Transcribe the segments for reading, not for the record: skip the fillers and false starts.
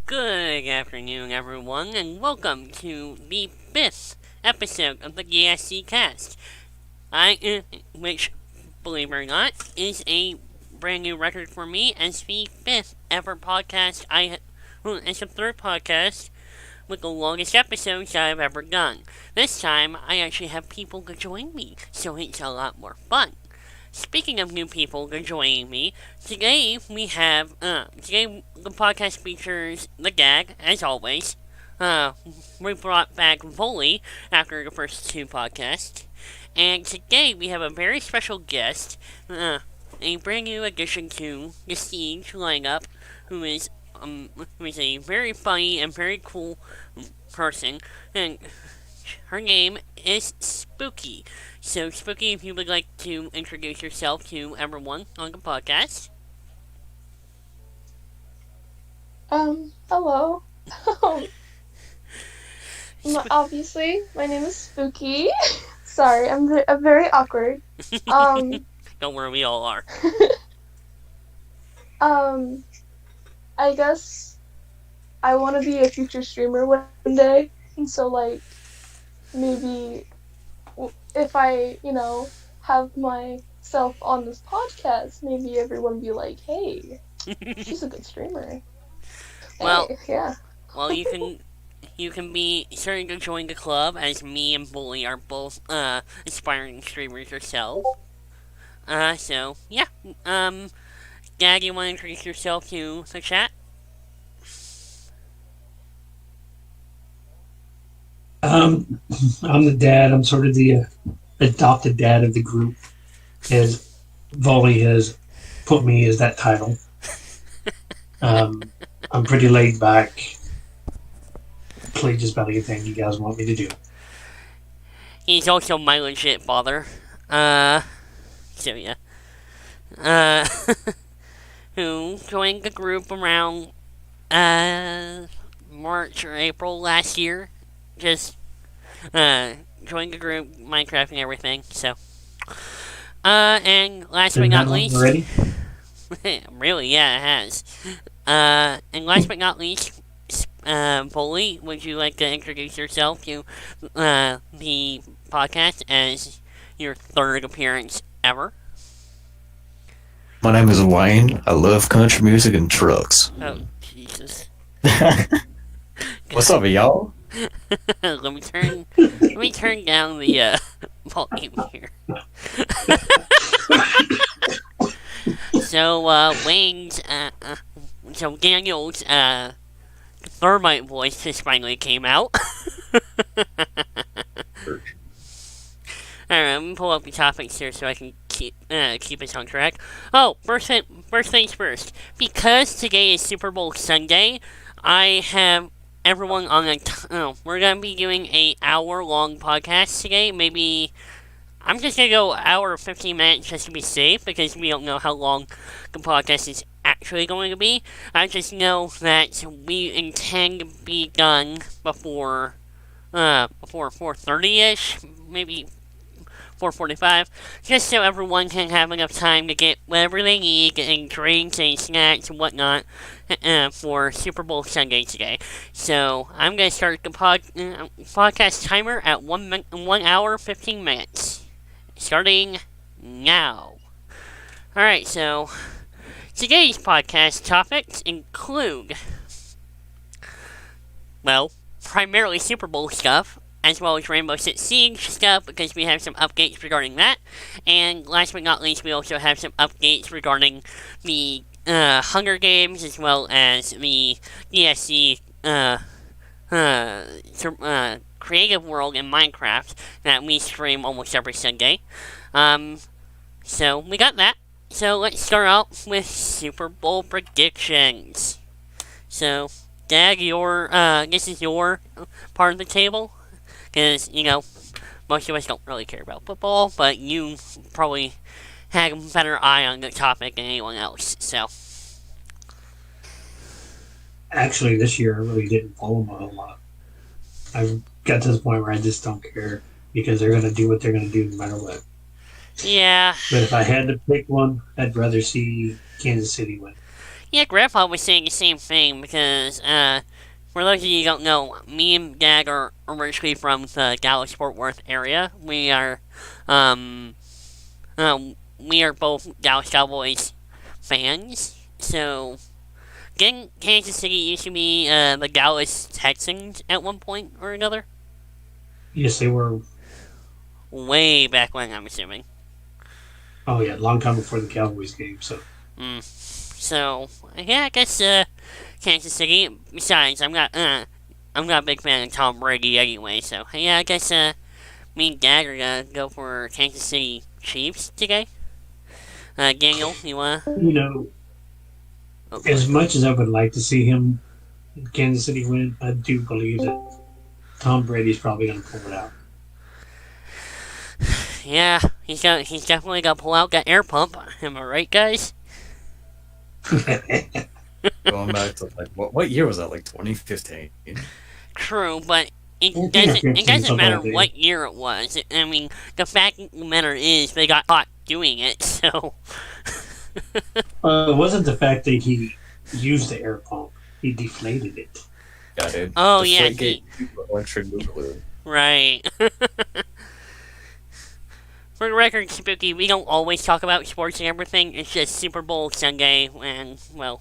Good afternoon, everyone, and welcome to the 5th episode of the DSC-Cast. Which, believe it or not, is a brand new record for me as the 5th ever podcast it's the 3rd podcast with the longest episodes I've ever done. This time, I actually have people to join me, so it's a lot more fun. Speaking of new people joining me, today the podcast features the gag, as always. We brought back Vully after the first 2 podcasts. And today we have a very special guest, a brand new addition to the Siege lineup, who is a very funny and very cool person, and her name is Spooky. So, Spooky, if you would like to introduce yourself to everyone on the podcast. Hello. Obviously, my name is Spooky. Sorry, I'm very awkward. Don't worry, we all are. I guess I want to be a future streamer one day, and so, like, maybe if I, have myself on this podcast, maybe everyone be like, hey, she's a good streamer. Well, hey, yeah. Well, you can be certain to join the club, as me and Bully are both aspiring streamers ourselves. So yeah. Dad, you want to introduce yourself to the chat? I'm the dad. I'm sort of the adopted dad of the group, as Vully has put me as that title. I'm pretty laid back. Play just about anything you guys want me to do. He's also my legit father. So yeah. Who joined the group around, March or April last year. Just, joined the group, Minecraft and everything, so. And last but not least. Already? Really, yeah, it has. And last but not least, Bully, would you like to introduce yourself to the podcast as your third appearance ever? My name is Wayne. I love country music and trucks. Oh, Jesus. What's up, y'all? let me turn down the volume here. So Wayne's so Daniel's thermite voice just finally came out. Alright, I'm gonna pull up the topics here so I can keep us on track. Oh, first things first. Because today is Super Bowl Sunday, I have everyone on we're gonna be doing a hour-long podcast today. Maybe I'm just gonna go hour or 15 minutes just to be safe because we don't know how long the podcast is actually going to be. I just know that we intend to be done before 4:30ish, maybe 4:45, just so everyone can have enough time to get whatever they need, and drinks and snacks and whatnot, for Super Bowl Sunday today. So, I'm going to start the podcast timer at 1 hour, 15 minutes. Starting now. Alright, so, today's podcast topics include, well, primarily Super Bowl stuff, as well as Rainbow Six Siege stuff, because we have some updates regarding that. And last but not least, we also have some updates regarding the Hunger Games, as well as the DSC Creative World in Minecraft that we stream almost every Sunday. So we got that. So let's start out with Super Bowl predictions. So, Dag, this is your part of the table. Because, most of us don't really care about football, but you probably had a better eye on the topic than anyone else, so. Actually, this year I really didn't follow them a whole lot. I've got to the point where I just don't care because they're going to do what they're going to do no matter what. Yeah. But if I had to pick one, I'd rather see Kansas City win. Yeah, Grandpa was saying the same thing because, for those of you who don't know, me and Dag are originally from the Dallas-Fort Worth area. We are both Dallas Cowboys fans. So, didn't Kansas City used to be the Dallas Texans at one point or another? Yes, they were. Way back when, I'm assuming. Oh yeah, long time before the Cowboys game. So. So yeah, I guess Kansas City. Besides, I'm not a big fan of Tom Brady anyway. So yeah, I guess me and Dad are gonna go for Kansas City Chiefs today. Daniel, you wanna? Okay. As much as I would like to see him, Kansas City win, I do believe that Tom Brady's probably gonna pull it out. Yeah, he's definitely gonna pull out that air pump. Am I right, guys? Going back to what year was that? Like 2015. True, but it doesn't matter what year it was. I mean, the fact of the matter is they got caught doing it. So. It wasn't the fact that he used the air pump; he deflated it. Yeah, dude. Oh yeah. Electric nuclear. Right. For the record, Spooky, we don't always talk about sports and everything. It's just Super Bowl Sunday, and, well,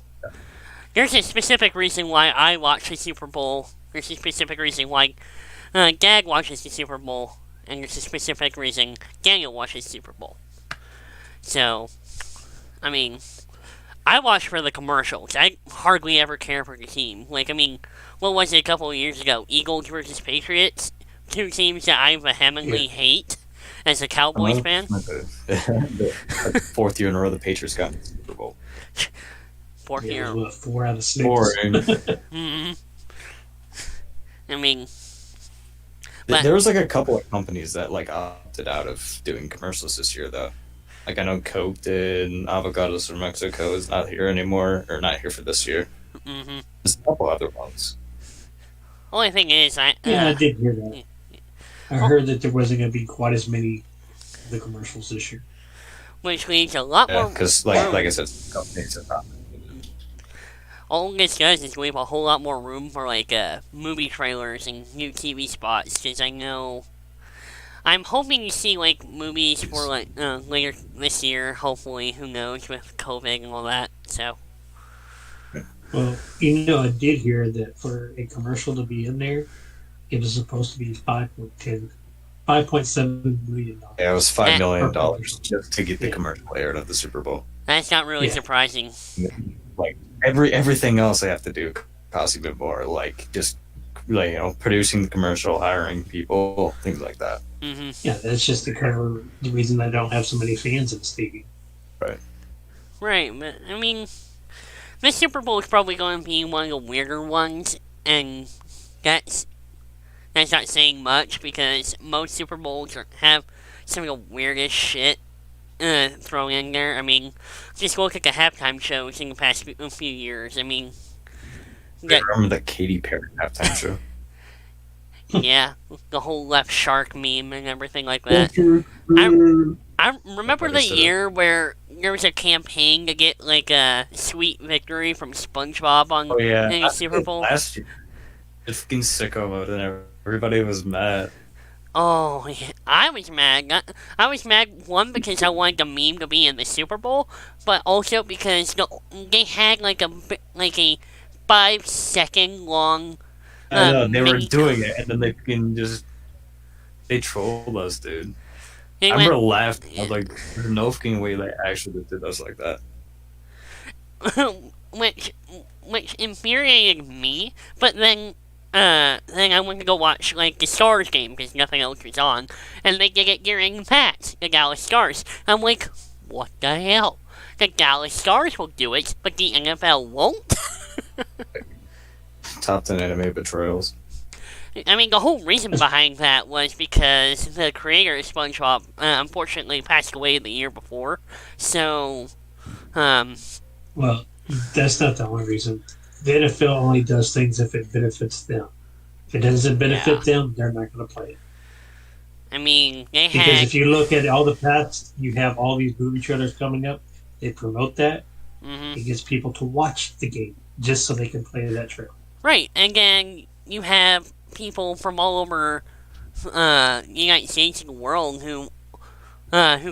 there's a specific reason why I watch the Super Bowl. There's a specific reason why Dag watches the Super Bowl, and there's a specific reason Daniel watches the Super Bowl. So, I mean, I watch for the commercials. I hardly ever care for the team. Like, I mean, what was it a couple of years ago? Eagles versus Patriots? Two teams that I vehemently hate. As a Cowboys fan? The fourth year in a row the Patriots got in the Super Bowl. Fourth Yeah, year. it was, what, 4 out of 6. Boring. I mean, but, There was like a couple of companies that like opted out of doing commercials this year, though. Like I know Coke did, and Avocados from Mexico is not here anymore, or not here for this year. There's a couple other ones. only thing is, I did hear that. I heard that there wasn't going to be quite as many of the commercials this year. which leaves a lot more. Because like I said, companies are not. All this does is leave a whole lot more room for like movie trailers and new TV spots. Because I know, I'm hoping to see like movies for like later this year. Hopefully, who knows with COVID and all that. So. Well, you know, I did hear that for a commercial to be in there, it was supposed to be $5.7 million. Yeah, it was $5 million just to get the commercial aired at the Super Bowl. That's not really surprising. Like everything else they have to do costs even more. Like just producing the commercial, hiring people, things like that. Yeah, that's just the reason I don't have so many fans in the stadium. Right, but I mean, this Super Bowl is probably going to be one of the weirder ones, and that's not saying much because most Super Bowls have some of the weirdest shit thrown in there. I mean, just look at the halftime shows in the past few years. I mean, I remember that Katy Perry halftime show. Yeah, the whole left shark meme and everything like that. I remember the year where there was a campaign to get like a sweet victory from SpongeBob on the Super Bowl. Last year, it's fucking sicko mode and everybody was mad. Oh, yeah. I was mad. I was mad, one, because I wanted the meme to be in the Super Bowl, but also because they had like a 5-second long. I know, they were doing it, and then they trolled us, dude. I remember laughing. I was like, there's no fucking way they actually did us like that. which infuriated me, but then I went to go watch, like, the Stars game, because nothing else was on, and they did it during that, the Dallas Stars. I'm like, what the hell? The Dallas Stars will do it, but the NFL won't? Top 10 anime betrayals. I mean, the whole reason behind that was because the creator of SpongeBob, unfortunately passed away the year before, so, Well, that's not the only reason. The NFL only does things if it benefits them. If it doesn't benefit them, they're not going to play it. I mean, because if you look at all the past, you have all these movie trailers coming up. They promote that. It gets people to watch the game just so they can play that trailer. Right, and then you have people from all over the United States and the world who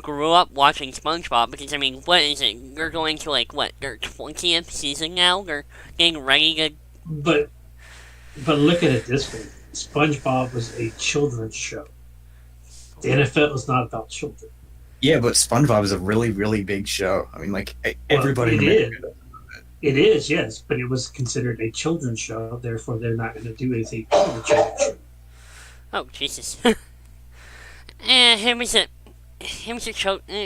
grew up watching SpongeBob, because, I mean, what is it? They're going to, like, what, their 20th season now? They're getting ready to... But look at it this way. SpongeBob was a children's show. The NFL is not about children. Yeah, but SpongeBob is a really, really big show. I mean, like, everybody... It is, yes, but it was considered a children's show, therefore they're not going to do anything for the children's show. Oh, Jesus. Him was a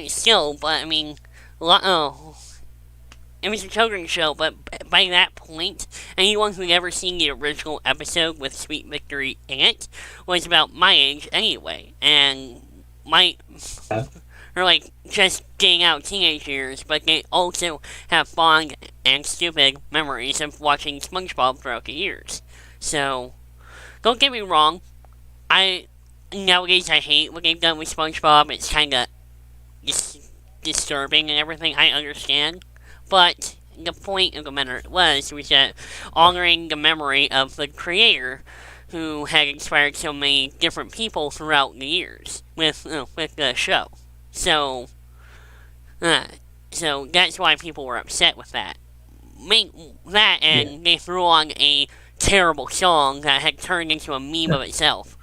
show, but, I mean, it was a children's show, but by that point, anyone who'd ever seen the original episode with Sweet Victory in it was about my age anyway, and or like just getting out teenage years, but they also have fond and stupid memories of watching SpongeBob throughout the years. So, don't get me wrong, nowadays I hate what they've done with SpongeBob. It's kind of disturbing and everything, I understand, but the point of the matter was that honoring the memory of the creator who had inspired so many different people throughout the years with the show. So that's why people were upset with that. They threw on a terrible song that had turned into a meme of itself.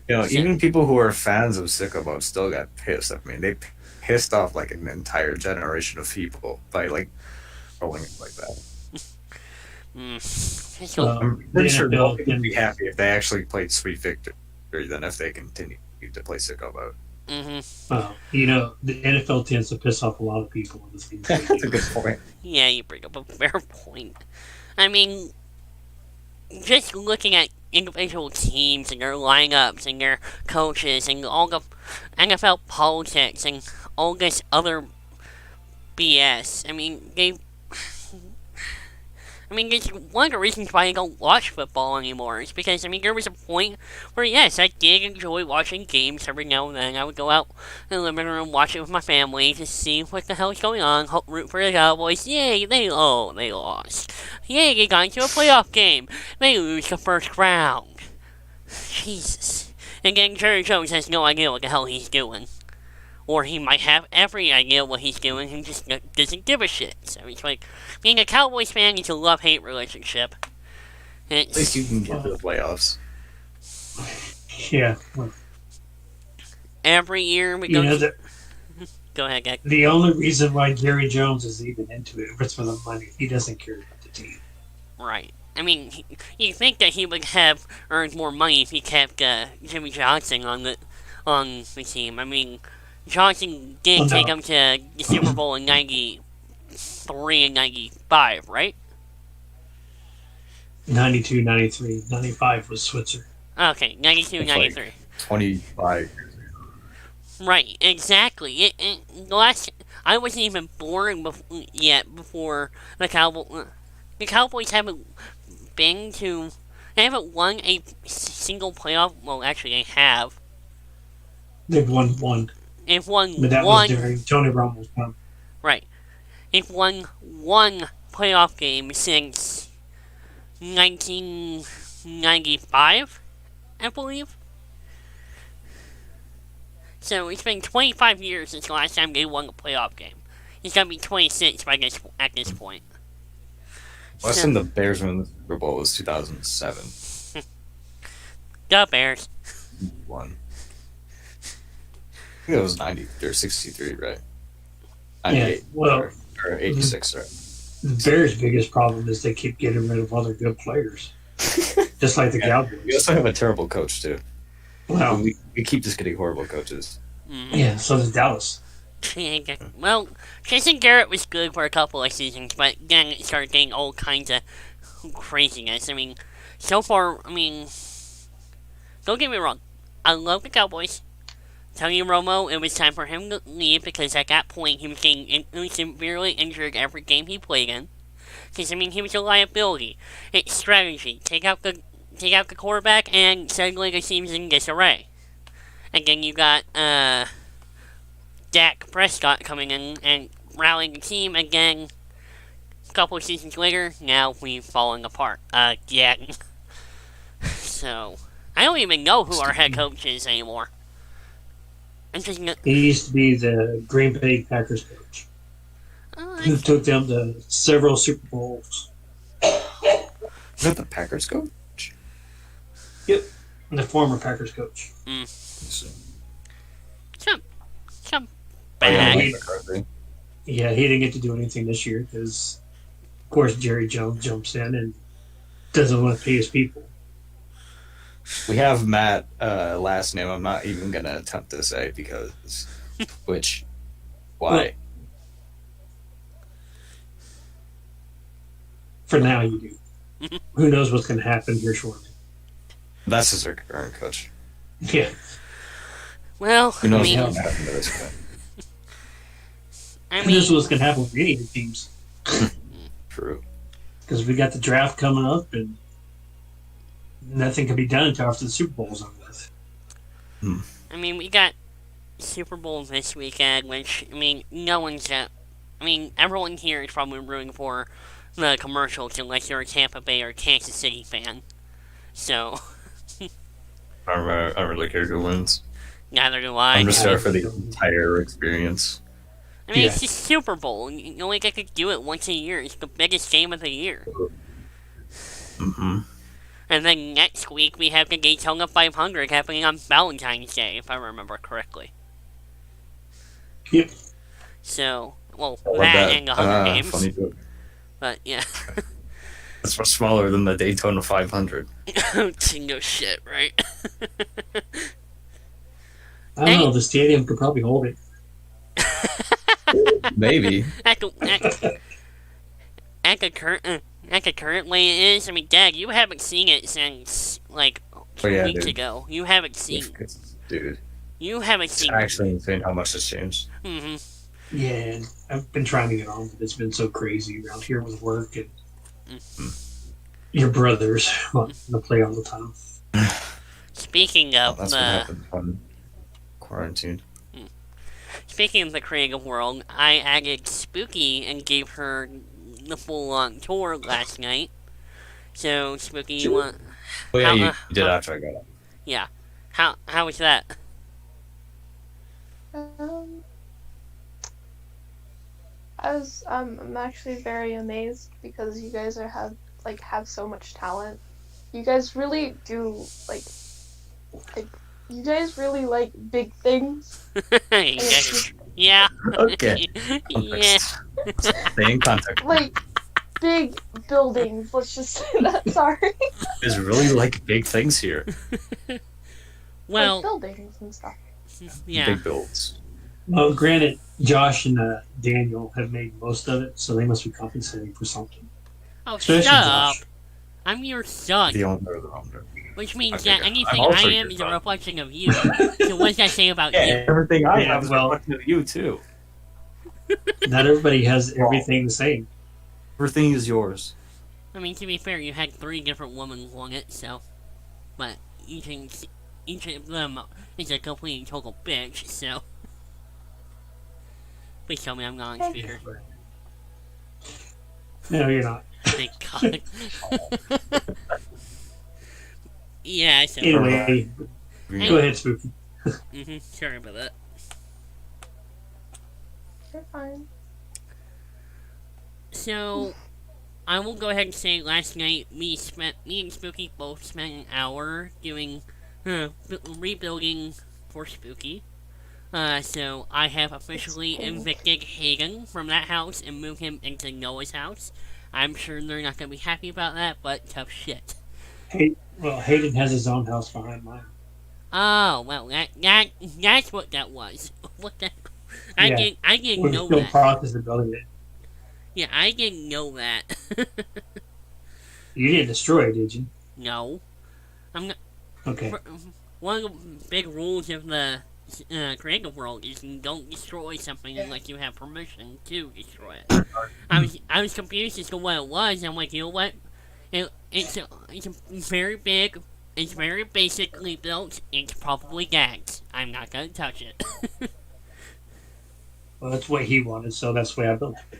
Even people who are fans of Sicko Mode still got pissed. I mean, they pissed off like an entire generation of people by like trolling it like that. I'm pretty sure people would be happy if they actually played Sweet Victory than if they continued to play Sicko Mode. Mm-hmm. The NFL tends to piss off a lot of people in the things they That's do. a good point. Yeah, you bring up a fair point. I mean, just looking at individual teams and their lineups and their coaches and all the NFL politics and all this other BS. It's one of the reasons why I don't watch football anymore is because, there was a point where, yes, I did enjoy watching games every now and then. I would go out in the living room, watch it with my family to see what the hell's going on, root for the Cowboys. Yay, they lost. Yay, they got into a playoff game. They lose the first round. Jesus. And then Jerry Jones has no idea what the hell he's doing. Or he might have every idea what he's doing and just doesn't give a shit. So it's like, being a Cowboys fan is a love-hate relationship. At least you can get to the playoffs. Yeah. Well, Every year we go... Go ahead, guys. The only reason why Jerry Jones is even into it is for the money. He doesn't care about the team. Right. You'd think that he would have earned more money if he kept Jimmy Johnson on the team. Johnson did take him to the Super Bowl in 93 and 95, right? 92, 93, 95 was Switzer. Okay, 92, 93. 25. Right, exactly. I wasn't even born before the Cowboys. The Cowboys haven't they haven't won a single playoff. Well, actually, they have. They've won one. They've won but that one. was during Tony Romo's time. Right. They've won one playoff game since 1995, I believe. So it's been 25 years since the last time they won a playoff game. It's gonna be 26 at this point. Last time the Bears won the Super Bowl was 2007. The Bears. One. I think it was 90 or 63, right? 98. Yeah, well, or 86, right? The Bears' biggest problem is they keep getting rid of other good players. Just like the Cowboys. We also have a terrible coach, too. Well, we keep just getting horrible coaches. Yeah, so does Dallas. Well, Jason Garrett was good for a couple of seasons, but then it started getting all kinds of craziness. So far, don't get me wrong. I love the Cowboys. Tony Romo, it was time for him to leave because at that point he was getting severely injured every game he played in. Because, he was a liability. It's strategy. Take out the quarterback and suddenly the team's in disarray. And then you got, Dak Prescott coming in and rallying the team again. A couple of seasons later, now we've fallen apart again. So, I don't even know who our head coach is anymore. He used to be the Green Bay Packers coach, who took them to several Super Bowls. Is that the Packers coach? Yep, the former Packers coach. Some bad. Yeah, he didn't get to do anything this year because, of course, Jerry Jones jumps in and doesn't want to pay his people. We have Matt last name. I'm not even gonna attempt to say because why? Well, for now, you do. Who knows what's going to happen here shortly? That's his current coach. Yeah. Well, Who knows what's going to happen to this guy? Who knows what's going to happen with any of the teams? True. Because we got the draft coming up and nothing can be done until after the Super Bowl's over with. We got Super Bowl this weekend, which, no one's everyone here is probably rooting for the commercials unless you're a Tampa Bay or Kansas City fan. So. I don't really care who wins. Neither do I. I'm just there for the entire experience. It's the Super Bowl. You only get to do it once a year. It's the biggest game of the year. Mm-hmm. And then next week we have the Daytona 500 happening on Valentine's Day, if I remember correctly. Yep. So, that and the Hunger Games. Funny joke. But, yeah. That's much smaller than the Daytona 500. No shit, right? I don't know. The stadium could probably hold it. Maybe. At the current way it is, I mean, Dad, you haven't seen it since, like, 2 weeks ago. You haven't seen... Dude. You haven't seen... It's actually insane how much has changed. Mm-hmm. Yeah, I've been trying to get on, but it's been so crazy around here with work and your brothers want to play all the time. Speaking of that's what happened on quarantine. Speaking of the creative world, I added Spooky and gave her the full-on tour last night. So, Spooky, you want... Oh yeah, you did after I got up. Yeah. How was that? I'm actually very amazed because you guys have so much talent. You guys really do you guys really like big things. Yeah. Okay. Yeah. Stay in contact. Like big buildings. Let's just say that. Sorry. There's really like big things here. Well, like buildings and stuff. Yeah. Big builds. Well, granted, Josh and Daniel have made most of it, so they must be compensating for something. Oh, Especially shut up! Josh. I'm your son. The owner of the owner. Which means Okay, that I'm anything also I am your is a son. reflection of you. So what does that say about you? Everything I have is well- reflected of you too. Not everybody has everything the same. Everything is yours. I mean, to be fair, you had 3 different women on it, so... But each of them is a complete and total bitch, so... Please tell me I'm not on speaker. No, you're not. Thank God. Yeah, so... Anyway, go ahead, Spooky. Sorry about that. You're fine. So, I will go ahead and say last night me and Spooky both spent an hour doing rebuilding for Spooky. So I have officially evicted Hayden from that house and moved him into Noah's house. I'm sure they're not gonna be happy about that, but tough shit. Hayden has his own house behind mine. Oh well, that's what that was. What the? I didn't We're know still that. process of building it. Yeah, I didn't know that. You didn't destroy it, did you? No, I'm not. Okay. One of the big rules of the creative world is you don't destroy something unless you have permission to destroy it. I was confused as to what it was. I'm like, you know what? It's very big. It's very basically built. It's probably gags. I'm not gonna touch it. Well, that's what he wanted, so that's the way I built it.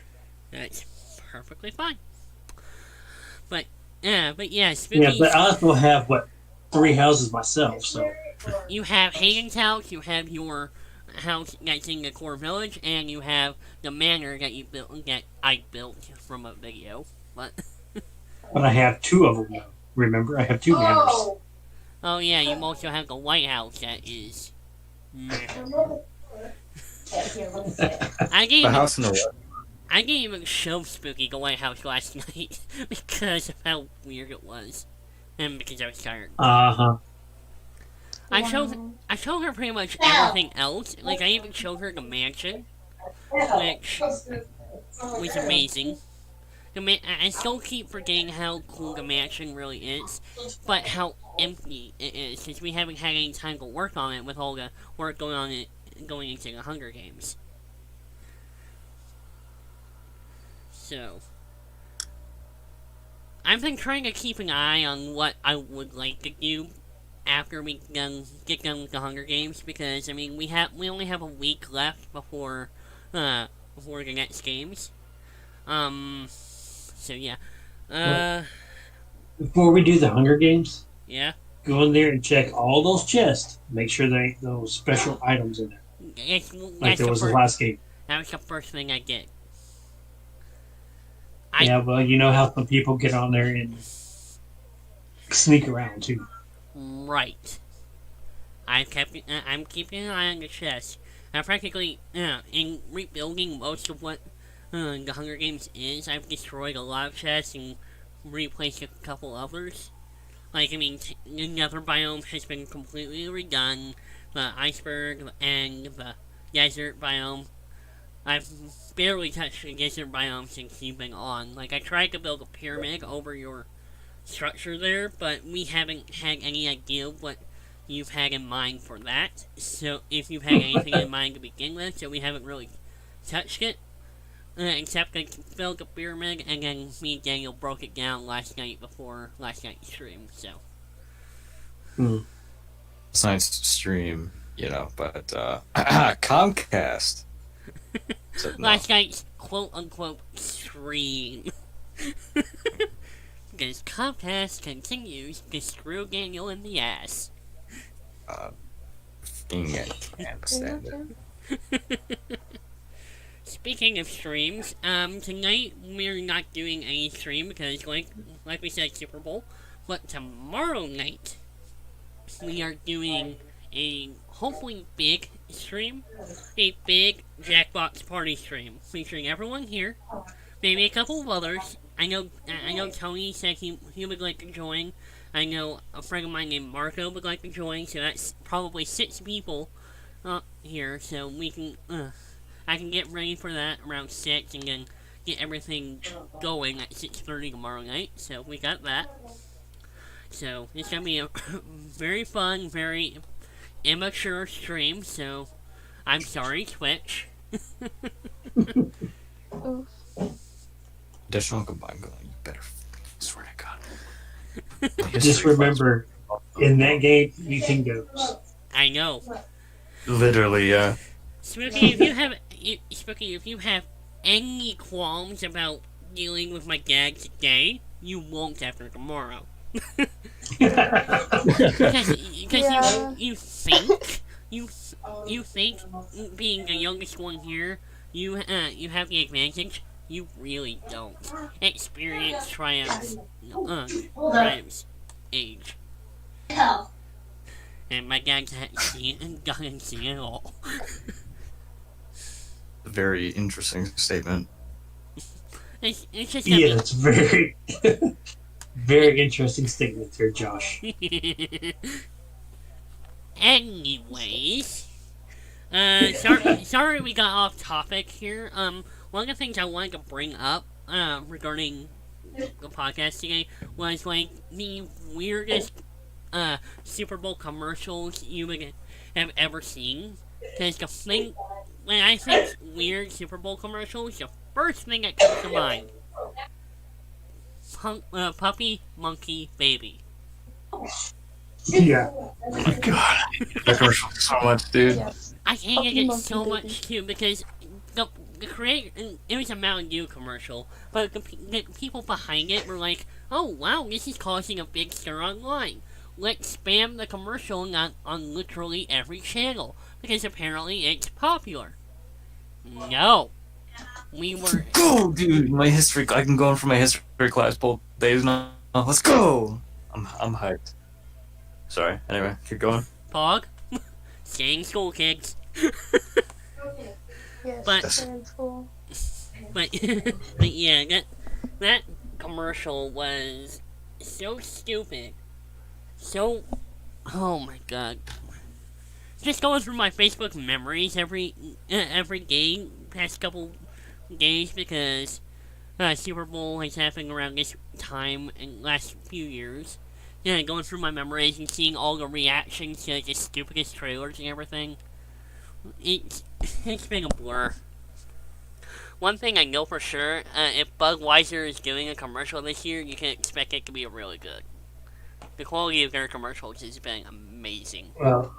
That's perfectly fine. But yeah, Spooky. Yeah, but I also have 3 houses myself, so. You have Hayden's house, you have your house that's in the core village, and you have the manor that I built from a video. But I have 2 of them now. Remember, I have 2 manors. oh yeah, you also have the White House that is. I didn't even show Spooky the White House last night because of how weird it was, and because I was tired. I showed her pretty much everything else. Like I even showed her the mansion, which was amazing. I still keep forgetting how cool the mansion really is, but how empty it is since we haven't had any time to work on it with all the work going into the Hunger Games. So, I've been trying to keep an eye on what I would like to do after we get done with the Hunger Games, because I mean we only have a week left before the next games. So yeah. Before we do the Hunger Games, Yeah. go in there and check all those chests. Make sure there ain't those special items in there, like there was the last game. That was the first thing I did. Yeah, well, you know how some people get on there and sneak around too. Right. I'm keeping an eye on the chest. I practically, in rebuilding most of what the Hunger Games is, I've destroyed a lot of chests and replaced a couple others. Like, I mean, the Nether biome has been completely redone. the iceberg and the desert biome. I've barely touched the desert biome since you've been on. Like, I tried to build a pyramid over your structure there, but we haven't had any idea what you've had in mind for that. So, if you've had anything in mind to begin with, so we haven't really touched it. Except I built a pyramid, and then me and Daniel broke it down last night before last night's stream, so. It's nice stream, but Comcast. No. Last night's quote-unquote stream. Because Comcast continues to screw Daniel in the ass. Dang it, can't stand it. Speaking of streams, tonight we're not doing any stream because, like we said, Super Bowl. But tomorrow night, we are doing a hopefully big stream, a big Jackbox party stream featuring everyone here, maybe a couple of others. I know Tony said he would like to join. I know a friend of mine named Marco would like to join. So that's probably 6 people here. So we can. I can get ready for that around 6 and then get everything going at 6:30 tomorrow night. So we got that. So it's gonna be a very fun, very immature stream. So I'm sorry, Twitch. Additional combined going, you better swear to God. Just remember, in that game, you can ghost. I know. Literally, yeah. Spooky, if you have any qualms about dealing with my gag today, you won't after tomorrow. Because you think being the youngest one here, you have the advantage. You really don't. Experience triumphs age. And my dad hasn't seen it and doesn't see it at all. A very interesting statement. It's just Yeah, it's very, very interesting statement there, Josh. Anyways, sorry we got off topic here. One of the things I wanted to bring up, regarding the podcast today was, like, the weirdest, Super Bowl commercials you would have ever seen. Because the thing, when I think weird Super Bowl commercials, the first thing that comes to mind, puppy, monkey, baby. Yeah. Oh my God, I hate that commercial so much, dude. Yes. I hated Puppy, it monkey, so baby. much too because the creator, it was a Mountain Dew commercial, but the people behind it were like, "Oh wow, this is causing a big stir online. Let's spam the commercial on literally every channel because apparently it's popular." No, we were. Go, dude! My history. I can go in for my history class both days now. Let's go. I'm hyped. Sorry. Anyway, keep going. Pog, stay in school, kids. Yes, But- they're in school. But yeah, that commercial was so stupid. So, oh my God. Just going through my Facebook memories every day, past couple days, because Super Bowl has happened around this time in the last few years. Yeah, going through my memories and seeing all the reactions to the stupidest trailers and everything. It's been a blur. One thing I know for sure, if Budweiser is doing a commercial this year, you can expect it to be really good. The quality of their commercials has been amazing. Well,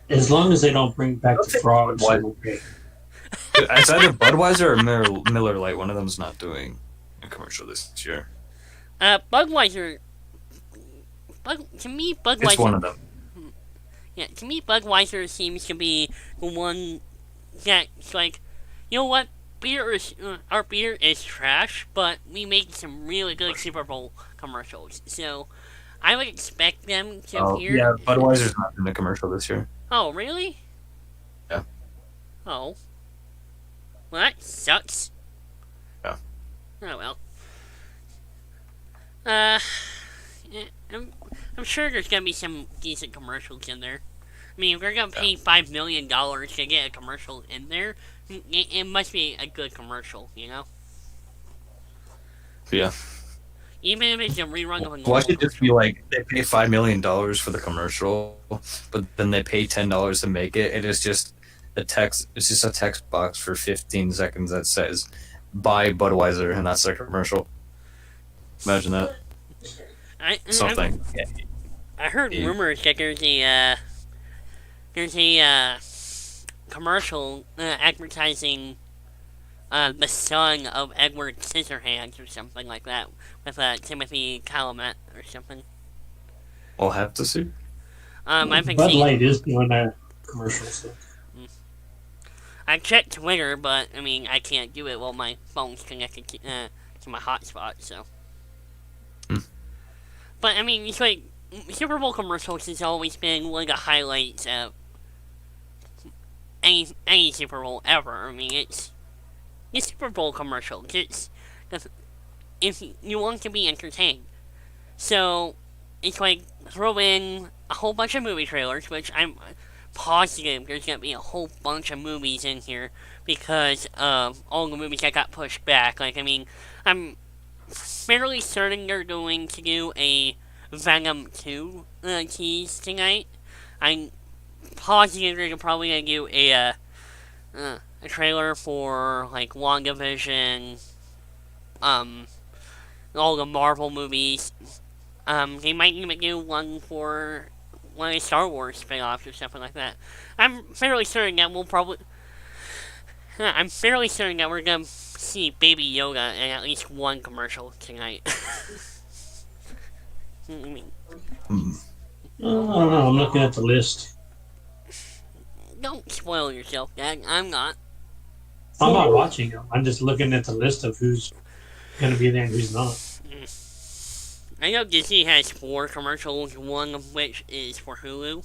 as long as they don't bring back the frogs, I'm okay. It's either Budweiser or Miller Lite. One of them's not doing a commercial this year. Budweiser. To me, Budweiser. It's one of them. Yeah, to me, Budweiser seems to be the one that's like, you know what? Our beer is trash, but we make some really good Super Bowl commercials. So, I would expect them to appear. Yeah, Budweiser's not doing a commercial this year. Oh, really? Yeah. Oh. Well, that sucks. Yeah. Oh well. Yeah, I'm sure there's gonna be some decent commercials in there. I mean, if you're gonna pay $5 million to get a commercial in there, it must be a good commercial, you know? Yeah. Even if it's a rerun of a normal Why should it just be commercial. like they pay $5 million for the commercial, but then they pay $10 to make it? It is just a text. It's just a text box for 15 seconds that says "Buy Budweiser," and that's their commercial. Imagine that. Something. I heard rumors that there's a commercial advertising the son of Edward Scissorhands or something like that with Timothy Chalamet or something. We'll have to see. I've been Bud seeing. Light is doing that commercial. So. I checked Twitter, but I mean I can't do it while my phone's connected to my hotspot. So. But I mean, it's like Super Bowl commercials has always been one of the highlights of any Super Bowl ever. I mean, it's the Super Bowl commercial. It's if you want to be entertained, so it's like throw in a whole bunch of movie trailers, which I'm positive there's gonna be a whole bunch of movies in here because of all the movies that got pushed back. Like, I mean, I'm fairly certain they're going to do a Venom 2 tease tonight. I'm positive they're probably going to do a trailer for, like, WandaVision, all the Marvel movies. They might even do one for one of the Star Wars spin-offs or something like that. I'm fairly certain that we're going to see Baby Yoda in at least one commercial tonight. I mean, I don't know. I'm looking at the list. don't spoil yourself, Dad. I'm not. I'm not watching them. I'm just looking at the list of who's going to be there and who's not. I know Disney has 4 commercials, one of which is for Hulu,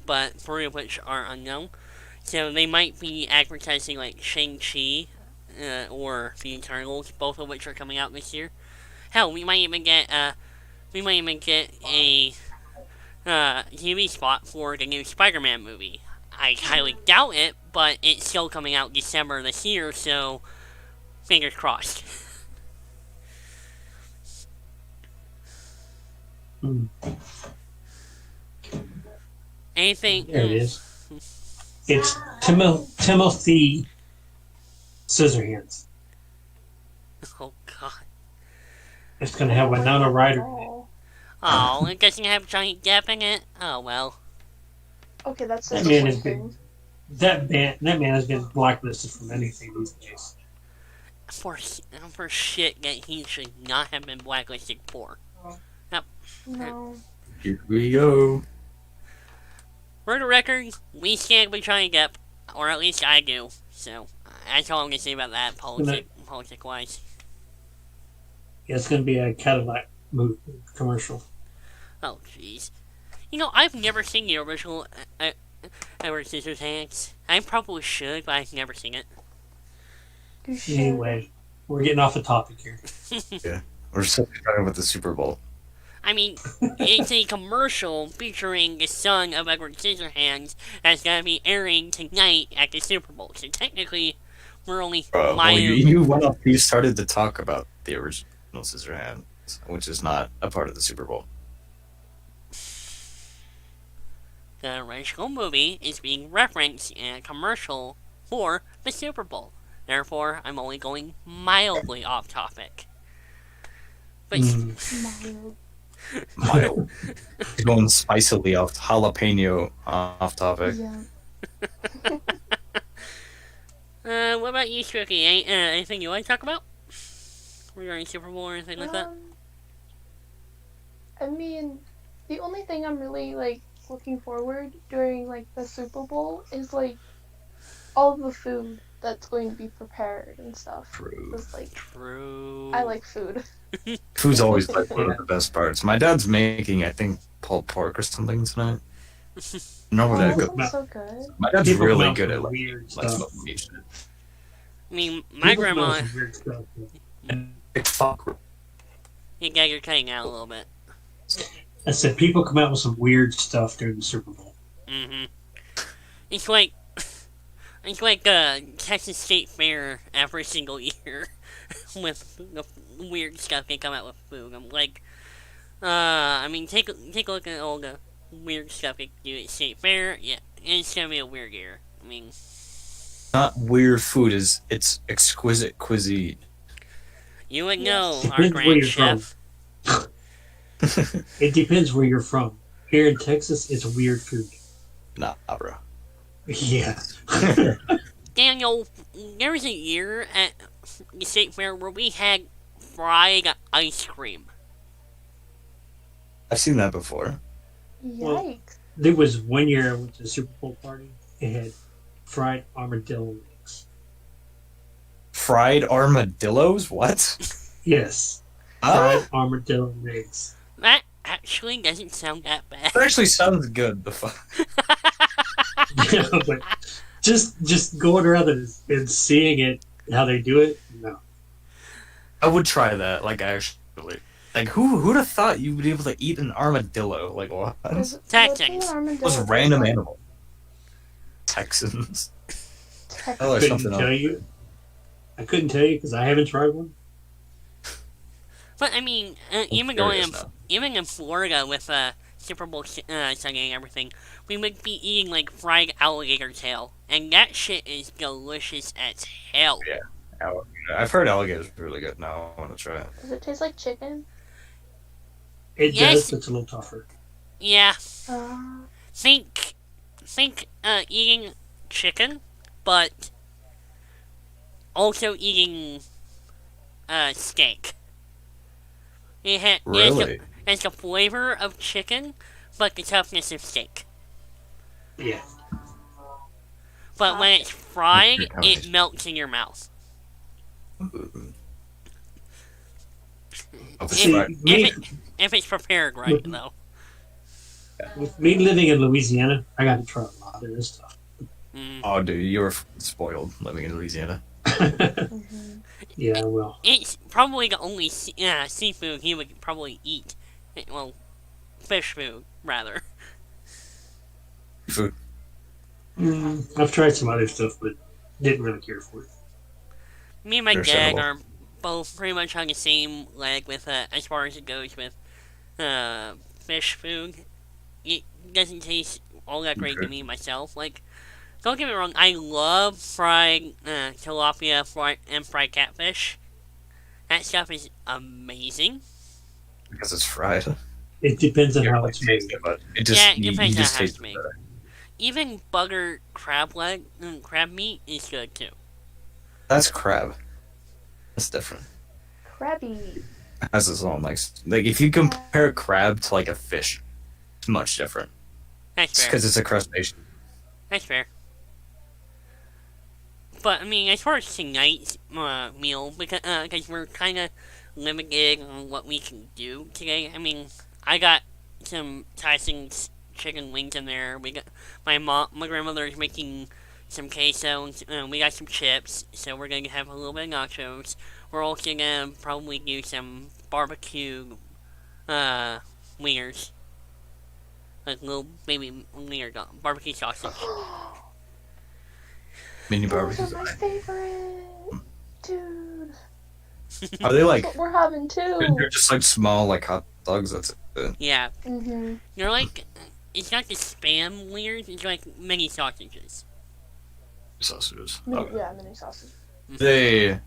but 3 of which are unknown. So they might be advertising like Shang-Chi or The Eternals, both of which are coming out this year. Hell, we might even get a TV spot for the new Spider-Man movie. I highly doubt it, but it's still coming out December this year, so fingers crossed. Anything? There it is. It's Timothy Scissorhands. Oh God. It's going to have Winona Ryder in it. Oh, it doesn't have Johnny Depp in it? Oh, well. Okay, that's That man has been has been blacklisted from anything these days. For shit that he should not have been blacklisted for. Yep. No. Here we go. For the record, we stand with Johnny Depp, or at least I do. So, that's all I'm going to say about that, politic-wise. Yeah, it's going to be a Cadillac commercial. Oh, jeez. You know, I've never seen the original Edward Scissorhands. I probably should, but I've never seen it. You should. Anyway, we're getting off the topic here. Yeah, we're still talking about the Super Bowl. I mean, it's a commercial featuring the son of Edward Scissorhands that's going to be airing tonight at the Super Bowl. So technically, we're only you went up. You started to talk about the original Scissorhands, which is not a part of the Super Bowl. The original movie is being referenced in a commercial for the Super Bowl. Therefore, I'm only going mildly off topic. But Mild. Going spicily off jalapeno off topic. Yeah. What about you, Spooky? Anything you want to talk about regarding Super Bowl or anything like that? I mean, the only thing I'm really looking forward during the Super Bowl is all of the food that's going to be prepared and stuff. True. True. I like food. Food's always one of the best parts. My dad's making, I think, pulled pork or something tonight. No, that good. Sounds so good. My dad's People really come good up at with weird stuff. smoking shit. I mean, my People grandma... know some weird stuff. Fuck. You got your cutting out a little bit. I said people come out with some weird stuff during the Super Bowl. Mm-hmm. It's like Texas State Fair every single year with the weird stuff they come out with food. I'm like, I mean, take a look at all the weird stuff they do at State Fair. Yeah, it's gonna be a weird year. I mean, Not weird food, it's exquisite cuisine. you would know, our Depends where grand you're from. chef. It depends where you're from. Here in Texas, it's weird food. Nah, bro. Yeah. Daniel, there was a year at the State Fair where we had fried ice cream. I've seen that before. Yikes. There was one year I went to a Super Bowl party. It had fried armadillo wings. Fried armadillos? What? Yes. Ah, Fried armadillo wings. That actually doesn't sound that bad. that actually sounds good. The fuck. Yeah, but just going around and seeing it, how they do it, no. I would try that. Like actually, like who'd have thought you would be able to eat an armadillo? Like what? Texans. Those random animal. Texans. Oh, there's Couldn't something tell else. you. I couldn't tell you because I haven't tried one. But I mean, even in Florida with Super Bowl Sunday and everything, we would be eating like fried alligator tail, and that shit is delicious as hell. Yeah. I've heard alligator's really good. Now I want to try it. Does it taste like chicken? It Yes. does, but it's a little tougher. Yeah, Uh, think eating chicken, but also eating steak. Really? It's the flavor of chicken, but the toughness of steak. Yeah. But when it's fried, Good it combination. melts in your mouth. Ooh. Oh, See, right. me, If it's prepared right, though. with me living in Louisiana, I got to try a lot of this stuff. Mm. Oh, dude, you were spoiled living in Louisiana. mhm. Yeah, well, It's probably the only seafood he would probably eat. Well, fish food, rather. Food. I've tried some other stuff, but didn't really care for it. Me and my dad Understandable. are both pretty much on the same leg with, as far as it goes with, fish food. It doesn't taste all that great to Okay. me myself. Like, don't get me wrong, I love fried tilapia and fried catfish. That stuff is amazing. Because it's fried. It depends on You how can't it's taste made. it, but it just Yeah, it you depends on just how it's taste it made. better. Even buttered crab meat is good too. That's crab. That's different. Crabby. It has its own like if you compare crab to like a fish, it's much different. That's It's fair. because it's a crustacean. That's fair. But I mean, as far as tonight's meal, because we're kind of limited on what we can do today. I mean, I got some Tyson's chicken wings in there. We got my grandmother's making some queso. We got some chips, so we're gonna have a little bit of nachos. We're also gonna probably do some barbecue wieners, like little baby wiener barbecue sausage. Mini Those barbecue. are my favorite. Dude. Are they like? That's what we're having too. They're just like small like hot dogs. That's it. Yeah, Mm-hmm. they're like, it's not the spam wieners, it's like mini sausages. Sausages. Okay. Yeah, mini sausage. They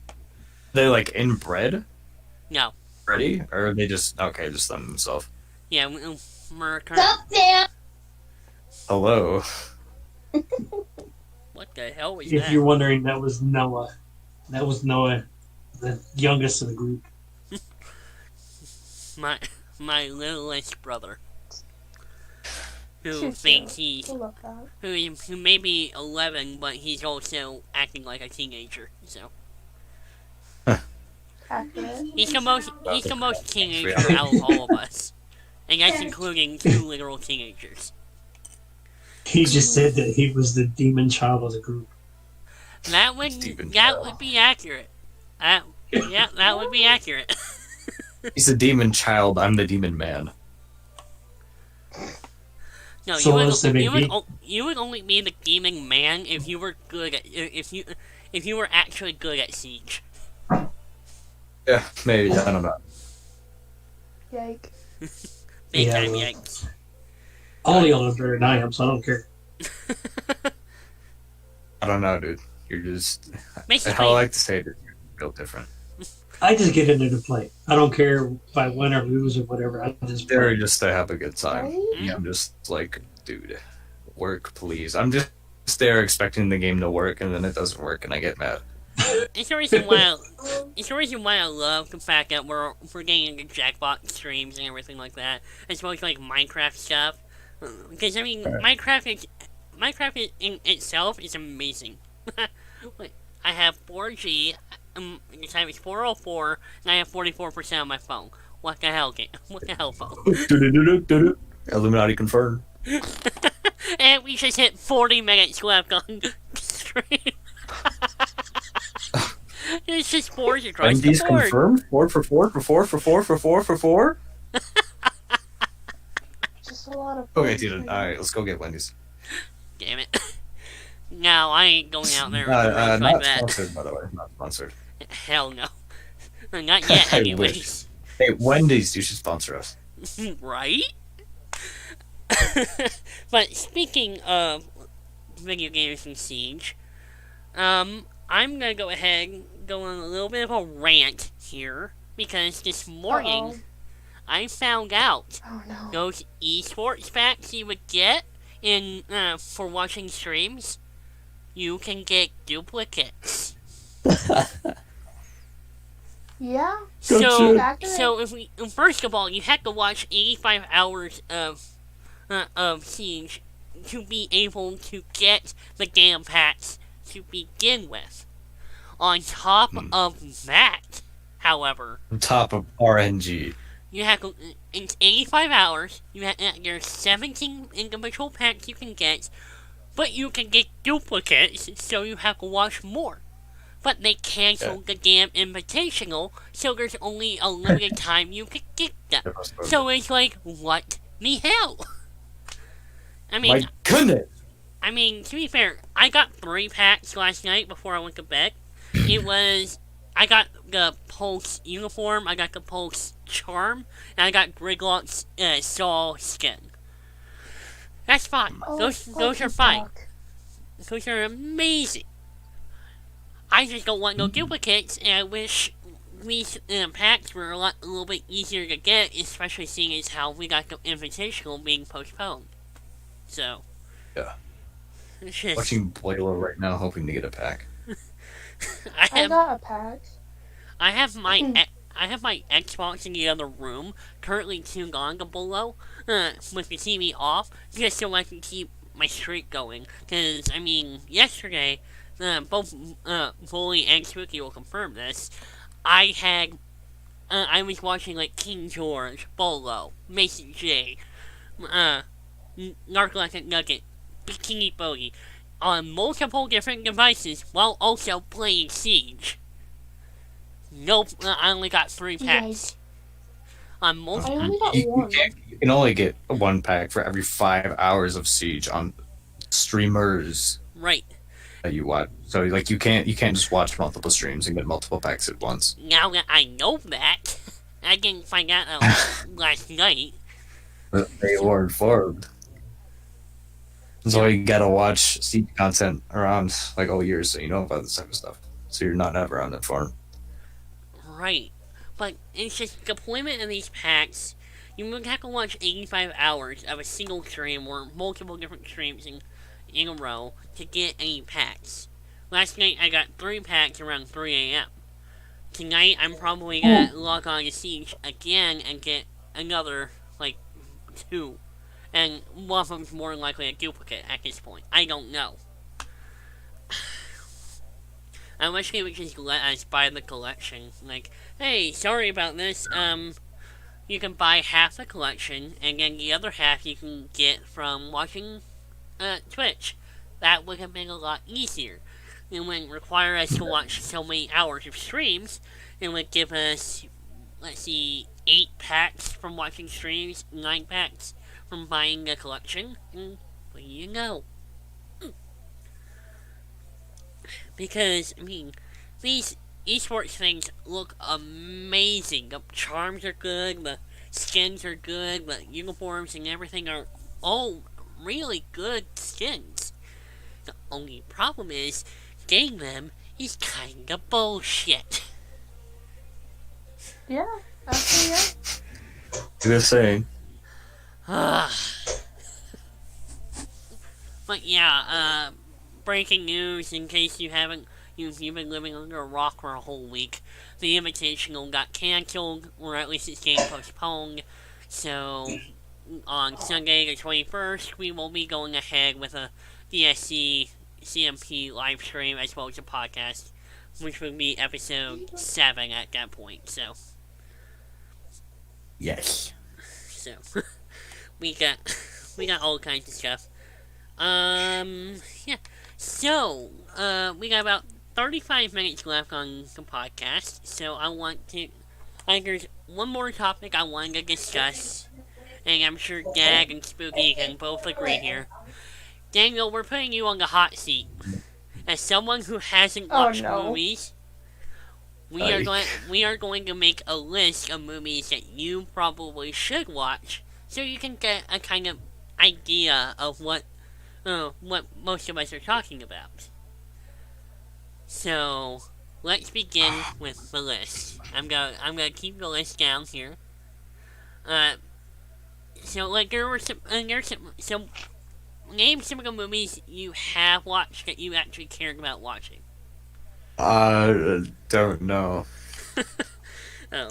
like in bread No. ready, or are they just just them themselves? Yeah, we're kind Hello. what the hell was If that? you're wondering, that was Noah. That was Noah, the youngest of the group. My littlest brother. Who Cute, thinks cute. he's, I love that. who may be 11, but he's also acting like a teenager, so. Accurate. He's the most teenager Yeah. out of all of us. And that's including 2 literal teenagers. He just said that he was the demon child of the group. That would be accurate. That would be accurate. He's the demon child. I'm the demon man. No, So as they may be. you would only be the gaming man if you were good at if you were actually good at Siege. Yeah, maybe. I don't know. Yike. Big Yeah, time well. yikes. Only on better than I am, so I don't care. I don't know, dude. You're just. Basically, How I like to say it, you're built different. I just get into the play. I don't care if I win or lose or whatever. I just They're play. just to have a good time. Right? Yeah, I'm just like, dude, work, please. I'm just there expecting the game to work, and then it doesn't work, and I get mad. it's the reason why I love the fact that we're getting into Jackbox streams and everything like that, as well as like Minecraft stuff. Because I mean, Minecraft in itself is amazing. Like, I have 4G. The time is 4:04, and I have 44% on my phone. What the hell, game? What the hell, phone? Illuminati confirmed. And we just hit 40 minutes left on stream. It's just fours across the Wendy's board. confirmed? 4 for 4 for 4 for 4 for 4 for 4? Just a lot of. Okay, dude. Alright, let's go get Wendy's. Damn it. No, I ain't going out there with Not like that. sponsored, by the way. Not sponsored. Hell no. Not yet, I anyways. Hey, Wendy's, you should sponsor us. Right? But speaking of video games and Siege, I'm gonna go ahead and go on a little bit of a rant here, because this morning Uh-oh. I found out Oh no. those esports packs you would get in for watching streams, you can get duplicates. Yeah. So, Back in so if we first of all, you had to watch 85 hours of Siege to be able to get the game packs to begin with. On top of that, however, On top of RNG. you have to, it's 85 hours. You have there's 17 individual packs you can get, but you can get duplicates, so you have to watch more. But they canceled the damn invitational, so there's only a limited time you can get them. So it's like, what the hell? I mean, My goodness! to be fair, I got 3 packs last night before I went to bed. I got the Pulse uniform, I got the Pulse charm, and I got Gridlock's Saw skin. That's fine. Oh, Those are fine. Those are amazing. I just don't want no duplicates, and I wish these packs were a little bit easier to get, especially seeing as how we got the invitational being postponed. So. Yeah. It's just, Watching Boilo right now, hoping to get a pack. I got a pack. I have my Xbox in the other room, currently tuned on to below, with the TV off, just so I can keep my streak going. Because, yesterday, both Vully and Spooky will confirm this, I was watching, like, King George, Bolo, Mason J, Narcoleptic Nugget, Bikini Bogey, on multiple different devices while also playing Siege. Nope, I only got 3 packs. On I multiple. only got You one. can only get 1 pack for every 5 hours of Siege on streamers Right. that you watch. So like you can't just watch multiple streams and get multiple packs at once. Now that I know that, I didn't find out last night. But they were informed. So you gotta watch Siege content around like all year, so you know about this type of stuff. So you're not ever uninformed. Right. But it's just the deployment of these packs. You would have to watch 85 hours of a single stream or multiple different streams in a row to get any packs. Last night I got 3 packs around 3 a.m. Tonight I'm probably gonna log on to Siege again and get another, like, 2. And one of them's more likely a duplicate at this point. I don't know. I wish they would just let us buy the collection. Like, hey, sorry about this, you can buy half the collection, and then the other half you can get from watching, Twitch. That would have been a lot easier. It wouldn't require us to watch so many hours of streams. It would give us, let's see, 8 packs from watching streams, 9 packs from buying a collection, and there you go. Because, I mean, these esports things look amazing. The charms are good, the skins are good, the uniforms and everything are all really good skins. The only problem is, getting them is kinda bullshit. Yeah, actually, yeah. Good saying. But yeah, breaking news in case you haven't, you've been living under a rock for a whole week. The Invitational got cancelled, or at least it's getting postponed. So, on Sunday the 21st, we will be going ahead with a DSC CMP live stream as well as a podcast, which will be episode 7 at that point. So, Yes. so we got all kinds of stuff. Yeah. So, we got about 35 minutes left on the podcast, so there's one more topic I wanted to discuss, and I'm sure Gag and Spooky can both agree here. Daniel, we're putting you on the hot seat. As someone who hasn't watched movies, we are going to make a list of movies that you probably should watch, so you can get a kind of idea of what most of us are talking about. So, let's begin with the list. I'm gonna keep the list down here. So name some of the movies you have watched that you actually cared about watching. Don't know. Oh no.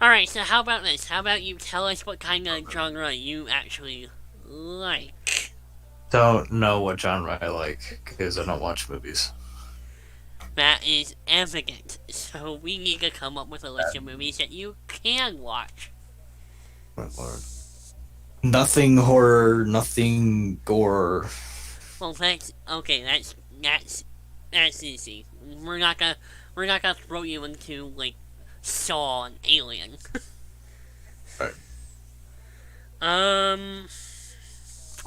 Alright, so how about this? How about you tell us what kind of genre you actually like? Don't know what genre I like, because I don't watch movies. That is evident. So we need to come up with a list of movies that you can watch. My lord. Nothing horror, nothing gore. Well, that's okay. That's easy. We're not gonna throw you into like Saw and Alien. Right.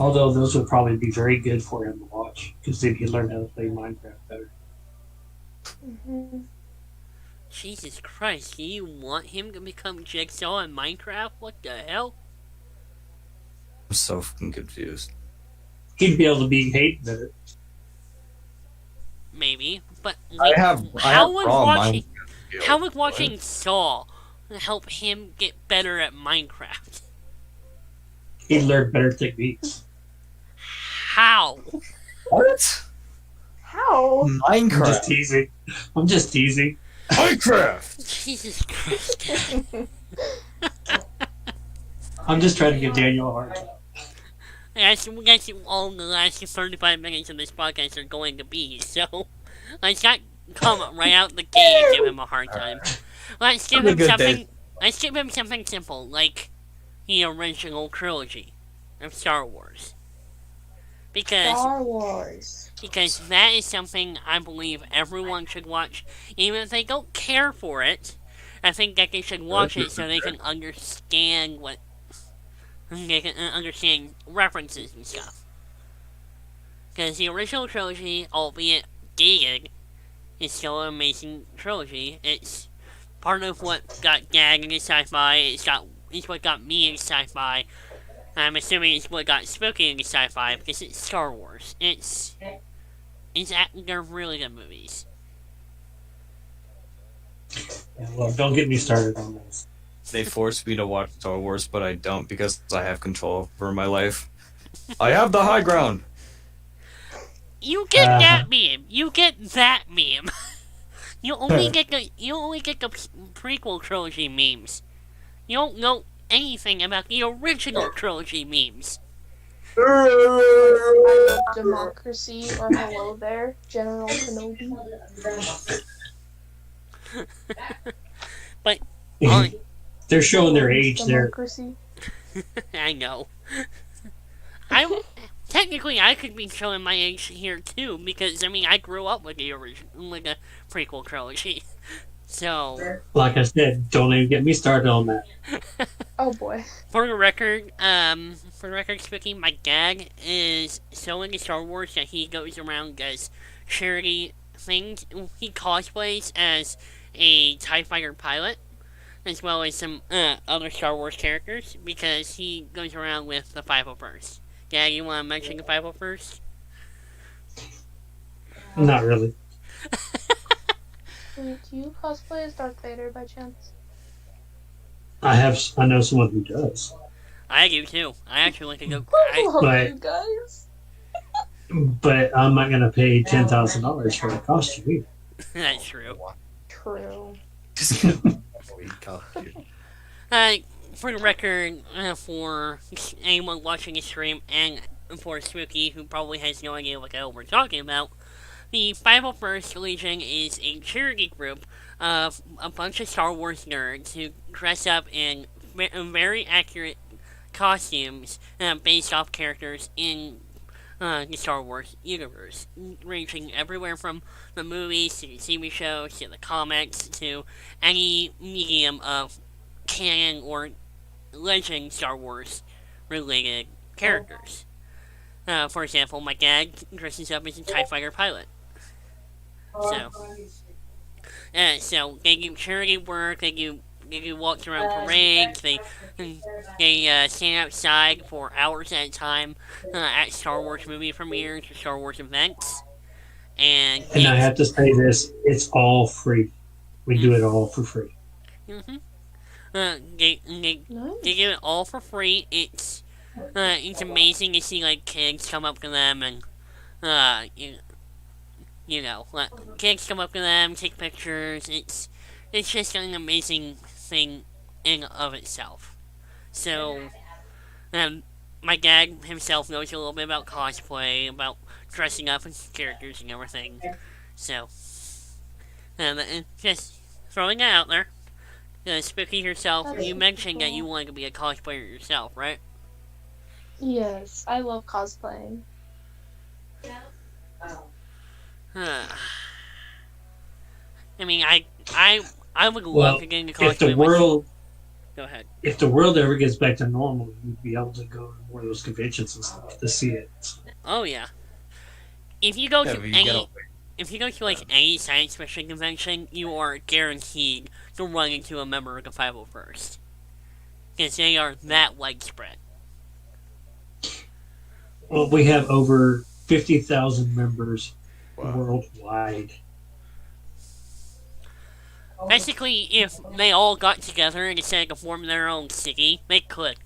Although those would probably be very good for him to watch, because then he'd learn how to play Minecraft better. Mm-hmm. Jesus Christ, do you want him to become Jigsaw in Minecraft? What the hell? I'm so fucking confused. He'd be able to be hated better. Maybe, but like, how would watching Saw help him get better at Minecraft? He'd learn better techniques. How? What? How? Minecraft. I'm just teasing. Minecraft! Jesus Christ. I'm just trying to give Daniel a hard time. That's all the last 35 minutes of this podcast are going to be, so let's not come right out the gate and give him a hard time. Let's give him something simple, like the original trilogy of Star Wars. Because that is something I believe everyone should watch, even if they don't care for it. I think that they should watch it so they can understand understand references and stuff. Because the original trilogy, albeit dated, is still an amazing trilogy. It's part of what got Gag into sci-fi. It's what got me into sci-fi. I'm assuming it's what got Spooky into sci-fi because it's Star Wars. They're really good movies. Yeah, well, don't get me started on this. They force me to watch Star Wars, but I don't because I have control over my life. I have the high ground. You get that meme. You get that meme. You only get the prequel trilogy memes. You don't know anything about the original trilogy memes. Democracy or Hello There, General Kenobi. But they're showing their age there. I know. Technically, I could be showing my age here too, because I grew up with the prequel trilogy. So, like I said, don't even get me started on that. Oh boy. For the record, Spooky, my dad is so into Star Wars that he goes around does charity things. He cosplays as a TIE Fighter pilot, as well as some other Star Wars characters, because he goes around with the 501st. Dad, you want to mention the 501st? Not really. Wait, do you cosplay as Darth Vader by chance? I know someone who does. I do too. I actually like to go. You guys. But I'm not going to pay $10,000 for a costume either. That's true. True. For the record, for anyone watching the stream, and for Spooky, who probably has no idea what the hell we're talking about, the 501st Legion is a charity group of a bunch of Star Wars nerds who dress up in very accurate costumes based off characters in the Star Wars universe, ranging everywhere from the movies to the TV shows to the comics to any medium of canon or legend Star Wars related characters. For example, my dad dresses up as a TIE Fighter pilot. So they do charity work, they do walks around parades, they stand outside for hours at a time at Star Wars movie premieres or Star Wars events. And I have to say this, it's all free. We do it all for free. Mm-hmm. They give it all for free. It's amazing to see like kids come up to them and kids come up to them, take pictures. It's just an amazing thing in of itself. So, my dad himself knows a little bit about cosplay, about dressing up as characters and everything. So, just throwing that out there. Spooky yourself, you mentioned that you wanted to be a cosplayer yourself, right? Yes, I love cosplaying. I mean, I would love to get into cosplay. If the world, go ahead. If the world ever gets back to normal, you'd be able to go to more of those conventions and stuff to see it. Oh yeah. If you go to like any science fiction convention, you are guaranteed to run into a member of the 501st, because they are that widespread. Well, we have over 50,000 members worldwide. Basically, if they all got together and decided to form their own city, they could.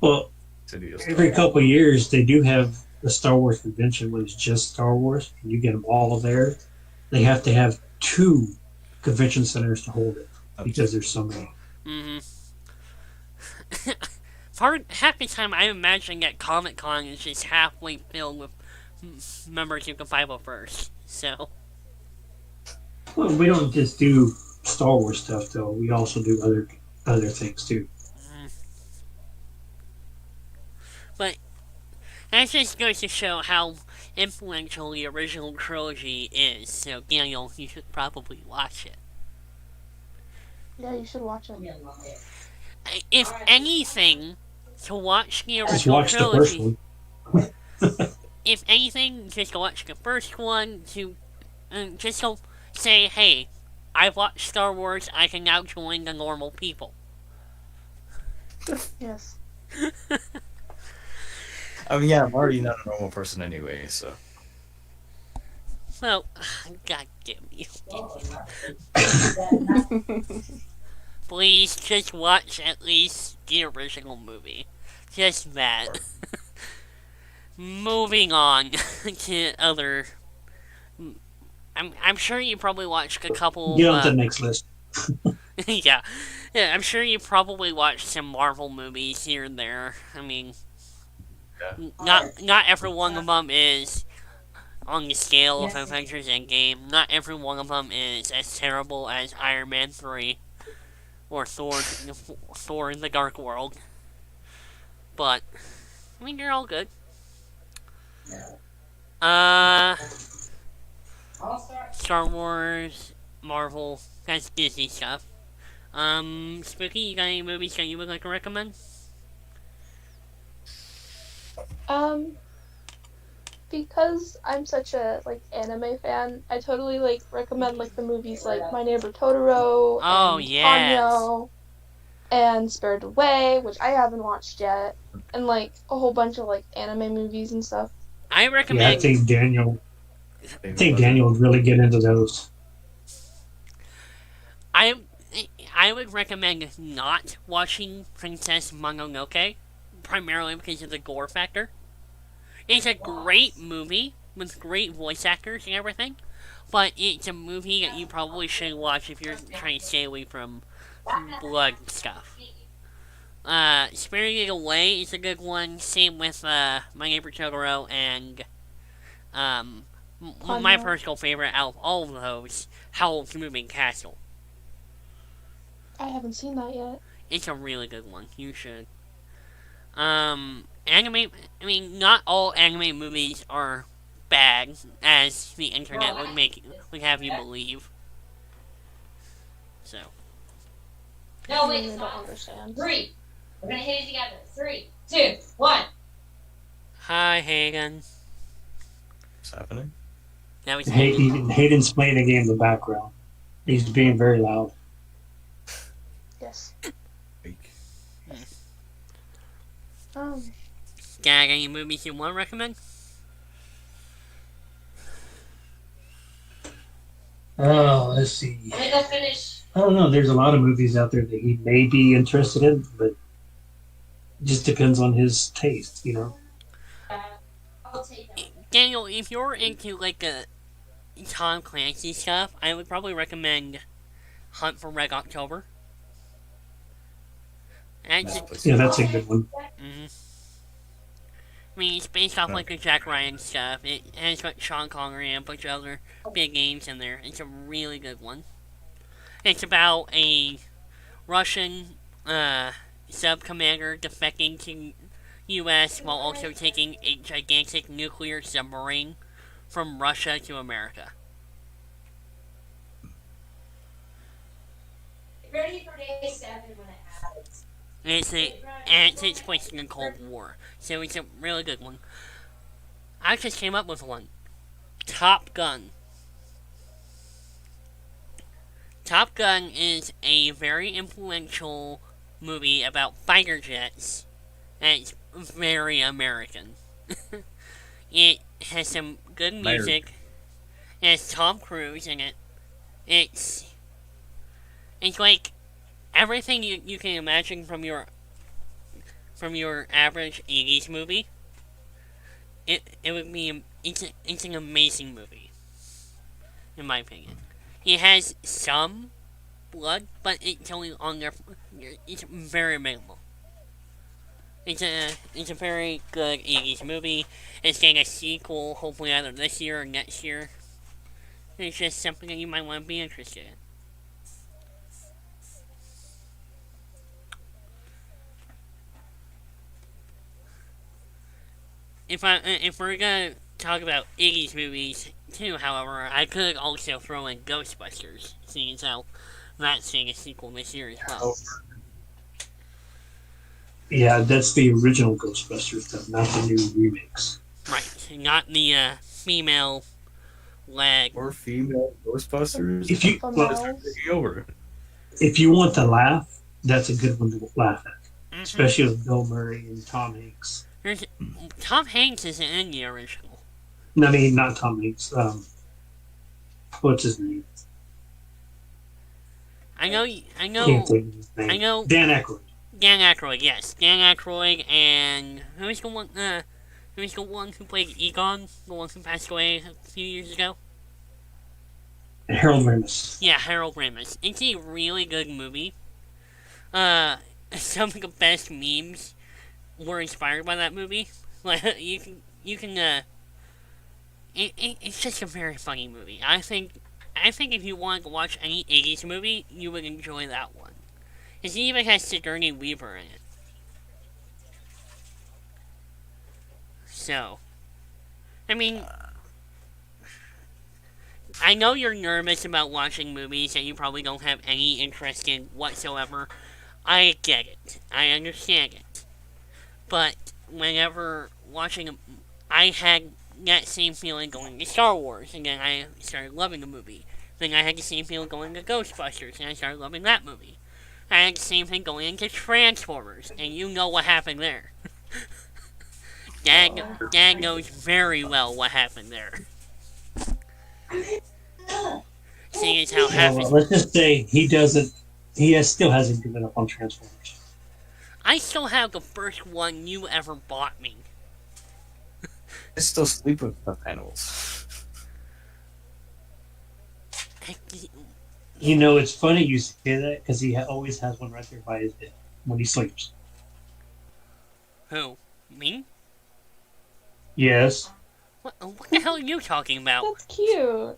Well, every couple of years, they do have the Star Wars convention when it's just Star Wars, and you get them all there. They have to have 2 convention centers to hold it because there's so many. Mm-hmm. Half the time, I imagine that Comic-Con is just halfway filled with members of the 501st. So. Well, we don't just do Star Wars stuff, though. We also do other things, too. But that just goes to show how influential the original trilogy is. So, Daniel, you should probably watch it. Yeah, you should watch it. If anything, to watch the original just watch trilogy. The first one. If anything, just watch the first one to just to say, hey, I've watched Star Wars, I can now join the normal people. Yes. I mean, yeah, I'm already not a normal person anyway, so. Well, God damn you. Please just watch at least the original movie. Just that. Moving on to other. I'm sure you probably watched a couple. Get on to the next list. yeah, I'm sure you probably watched some Marvel movies here and there. I mean, not every one of them is on the scale of Avengers Endgame. Not every one of them is as terrible as Iron Man 3 or Thor in the Dark World. But I mean, they're all good. Star Wars, Marvel, that's Disney stuff. Spooky, you got any movies that you would like to recommend? Because I'm such a anime fan, I totally recommend the movies like My Neighbor Totoro Oh, and yes. Ponyo and Spirited Away, which I haven't watched yet, and a whole bunch of anime movies and stuff. I Yeah, I recommend... think Daniel would really get into those. I would recommend not watching Princess Mononoke, primarily because of the gore factor. It's a great movie with great voice actors and everything, but it's a movie that you probably should watch if you're trying to stay away from blood stuff. Spirited Away is a good one. Same with My Neighbor Totoro and my personal favorite out of all of those, Howl's Moving Castle. I haven't seen that yet. It's a really good one. You should. Anime. I mean, not all anime movies are bad, as the internet would have you believe. So. No, wait, I don't understand. 3. We're gonna hit it together. 3, 2, 1. Hi, Hagen. What's happening? That was Hayden's playing a game in the background. He's being very loud. Yes. Weak. Gag, any movies you want to recommend? Oh, let's see. I'm gonna go finish. I don't know. There's a lot of movies out there that he may be interested in, but it just depends on his taste, I'll take that. Daniel, if you're into a Tom Clancy stuff, I would probably recommend Hunt for Red October. Yeah, that's a good one. Mm-hmm. I mean, it's based off the Jack Ryan stuff. It has got Sean Connery and a bunch of other big names in there. It's a really good one. It's about a Russian sub-commander defecting to U.S. while also taking a gigantic nuclear submarine from Russia to America. Ready for day 7 when it happens. And it takes place in the Cold War. So it's a really good one. I just came up with one. Top Gun. Top Gun is a very influential movie about fighter jets. And it's very American. It has some good music. It has Tom Cruise in it. It's like everything you can imagine from your average 80s movie. It would be it's an amazing movie, in my opinion. It has some blood, but it's only on there. It's very minimal. It's a very good 80s movie. It's getting a sequel, hopefully either this year or next year. It's just something that you might want to be interested in. If we're gonna talk about 80s movies too, however, I could also throw in Ghostbusters, seeing as how that's seeing a sequel this year as well. Yeah, that's the original Ghostbusters stuff, not the new remakes. Right, not the female leg. Or female Ghostbusters? If you want to laugh, that's a good one to laugh at. Mm-hmm. Especially with Bill Murray and Tom Hanks. Tom Hanks isn't in the original. No, I mean, not Tom Hanks. What's his name? I know. Can't think of his name. I know. Dan Aykroyd. Dan Aykroyd, yes. Dan Aykroyd and who's the one who played Egon? The one who passed away a few years ago? And Harold Ramis. Yeah, Harold Ramis. It's a really good movie. Some of the best memes were inspired by that movie. Like it's just a very funny movie. I think if you want to watch any 80s movie, you would enjoy that one. Because it even has Sigourney Weaver in it. So, I mean, I know you're nervous about watching movies that you probably don't have any interest in whatsoever. I get it. I understand it. But whenever watching I had that same feeling going to Star Wars, and then I started loving the movie. Then I had the same feeling going to Ghostbusters, and I started loving that movie. I had the same thing going into Transformers, and you know what happened there. Dad knows very well what happened there. Seeing as how let's just say he still hasn't given up on Transformers. I still have the first one you ever bought me. I still sleep with stuffed animals. You know, it's funny you say that because he always has one right there by his bed when he sleeps. Who? Me? Yes. What the hell are you talking about? That's cute.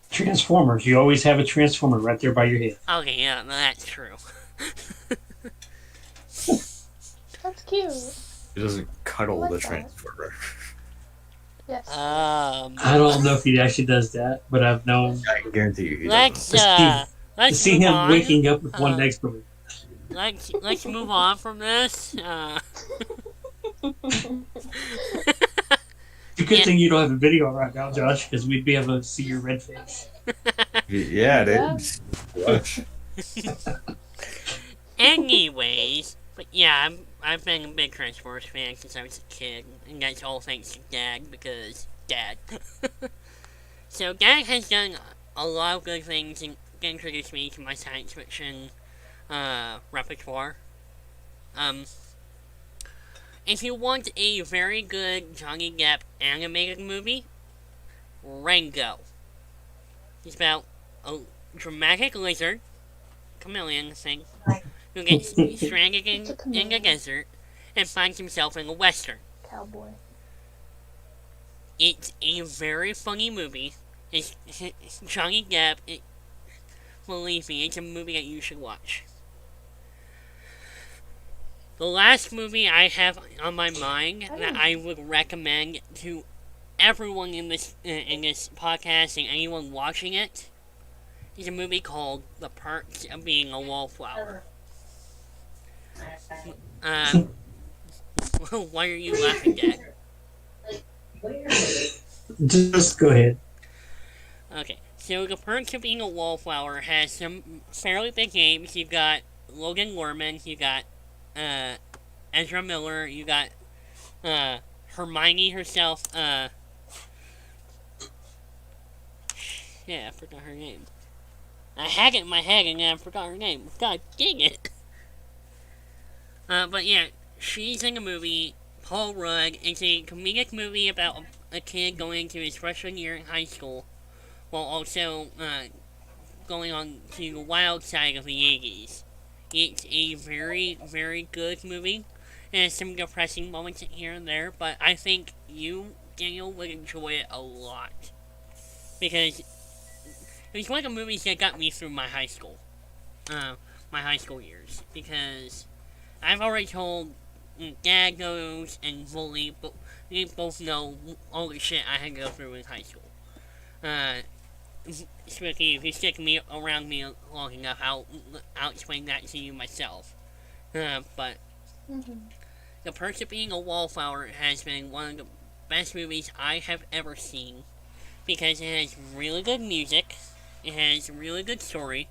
Transformers. You always have a Transformer right there by your head. Okay, yeah, that's true. That's cute. He doesn't cuddle I like the that. Transformer. Yes. I don't know if he actually does that, but I've known I guarantee you he let's doesn't. to see move him on. waking up with one next to him. Let's move on from this. It's a good thing you don't have a video right now, Josh, because we'd be able to see your red face. Yeah, Yeah. dude. Watch. Anyways, but yeah, I've been a big Transformers fan since I was a kid, and that's all thanks to Dad, because Dad. So Dad has done a lot of good things and introduced me to my science fiction repertoire. If you want a very good Johnny Depp animated movie, Rango. It's about a dramatic lizard, chameleon thing, who gets stranded in the desert and finds himself in a western. Cowboy. It's a very funny movie. It's Johnny Depp. Believe me, it's a movie that you should watch. The last movie I have on my mind that I would recommend to everyone in this podcast and anyone watching it is a movie called The Perks of Being a Wallflower. Why are you laughing, Dad? Just go ahead. Okay, so The Perks of Being a Wallflower has some fairly big names. You've got Logan Lerman, you got Ezra Miller, you got Hermione herself, yeah, I forgot her name. I had it in my head and then I forgot her name. God dang it. But yeah, she's in the movie. Paul Rudd. It's a comedic movie about a kid going into his freshman year in high school, while also going on to the wild side of the 80s. It's a very, very good movie. There's some depressing moments here and there, but I think you, Daniel, would enjoy it a lot. Because it was one of the movies that got me through my high school. My high school years. Because I've already told Dad knows and Vully, but we both know all the shit I had to go through in high school. Spooky, if you stick around me long enough, I'll explain that to you myself. But The Perks of Being a Wallflower has been one of the best movies I have ever seen, because it has really good music, it has a really good story.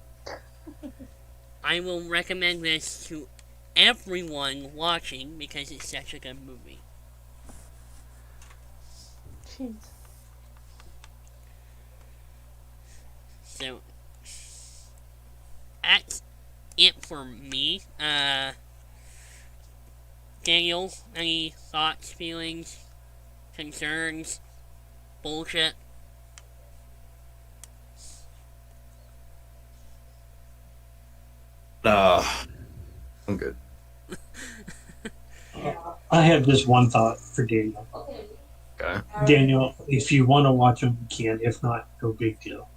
I will recommend this to everyone watching because it's such a good movie. Jeez. So, that's it for me. Daniel, any thoughts, feelings, concerns, bullshit? I'm good. I have just one thought for Daniel. Okay. Daniel, if you want to watch them, you can. If not, no big deal.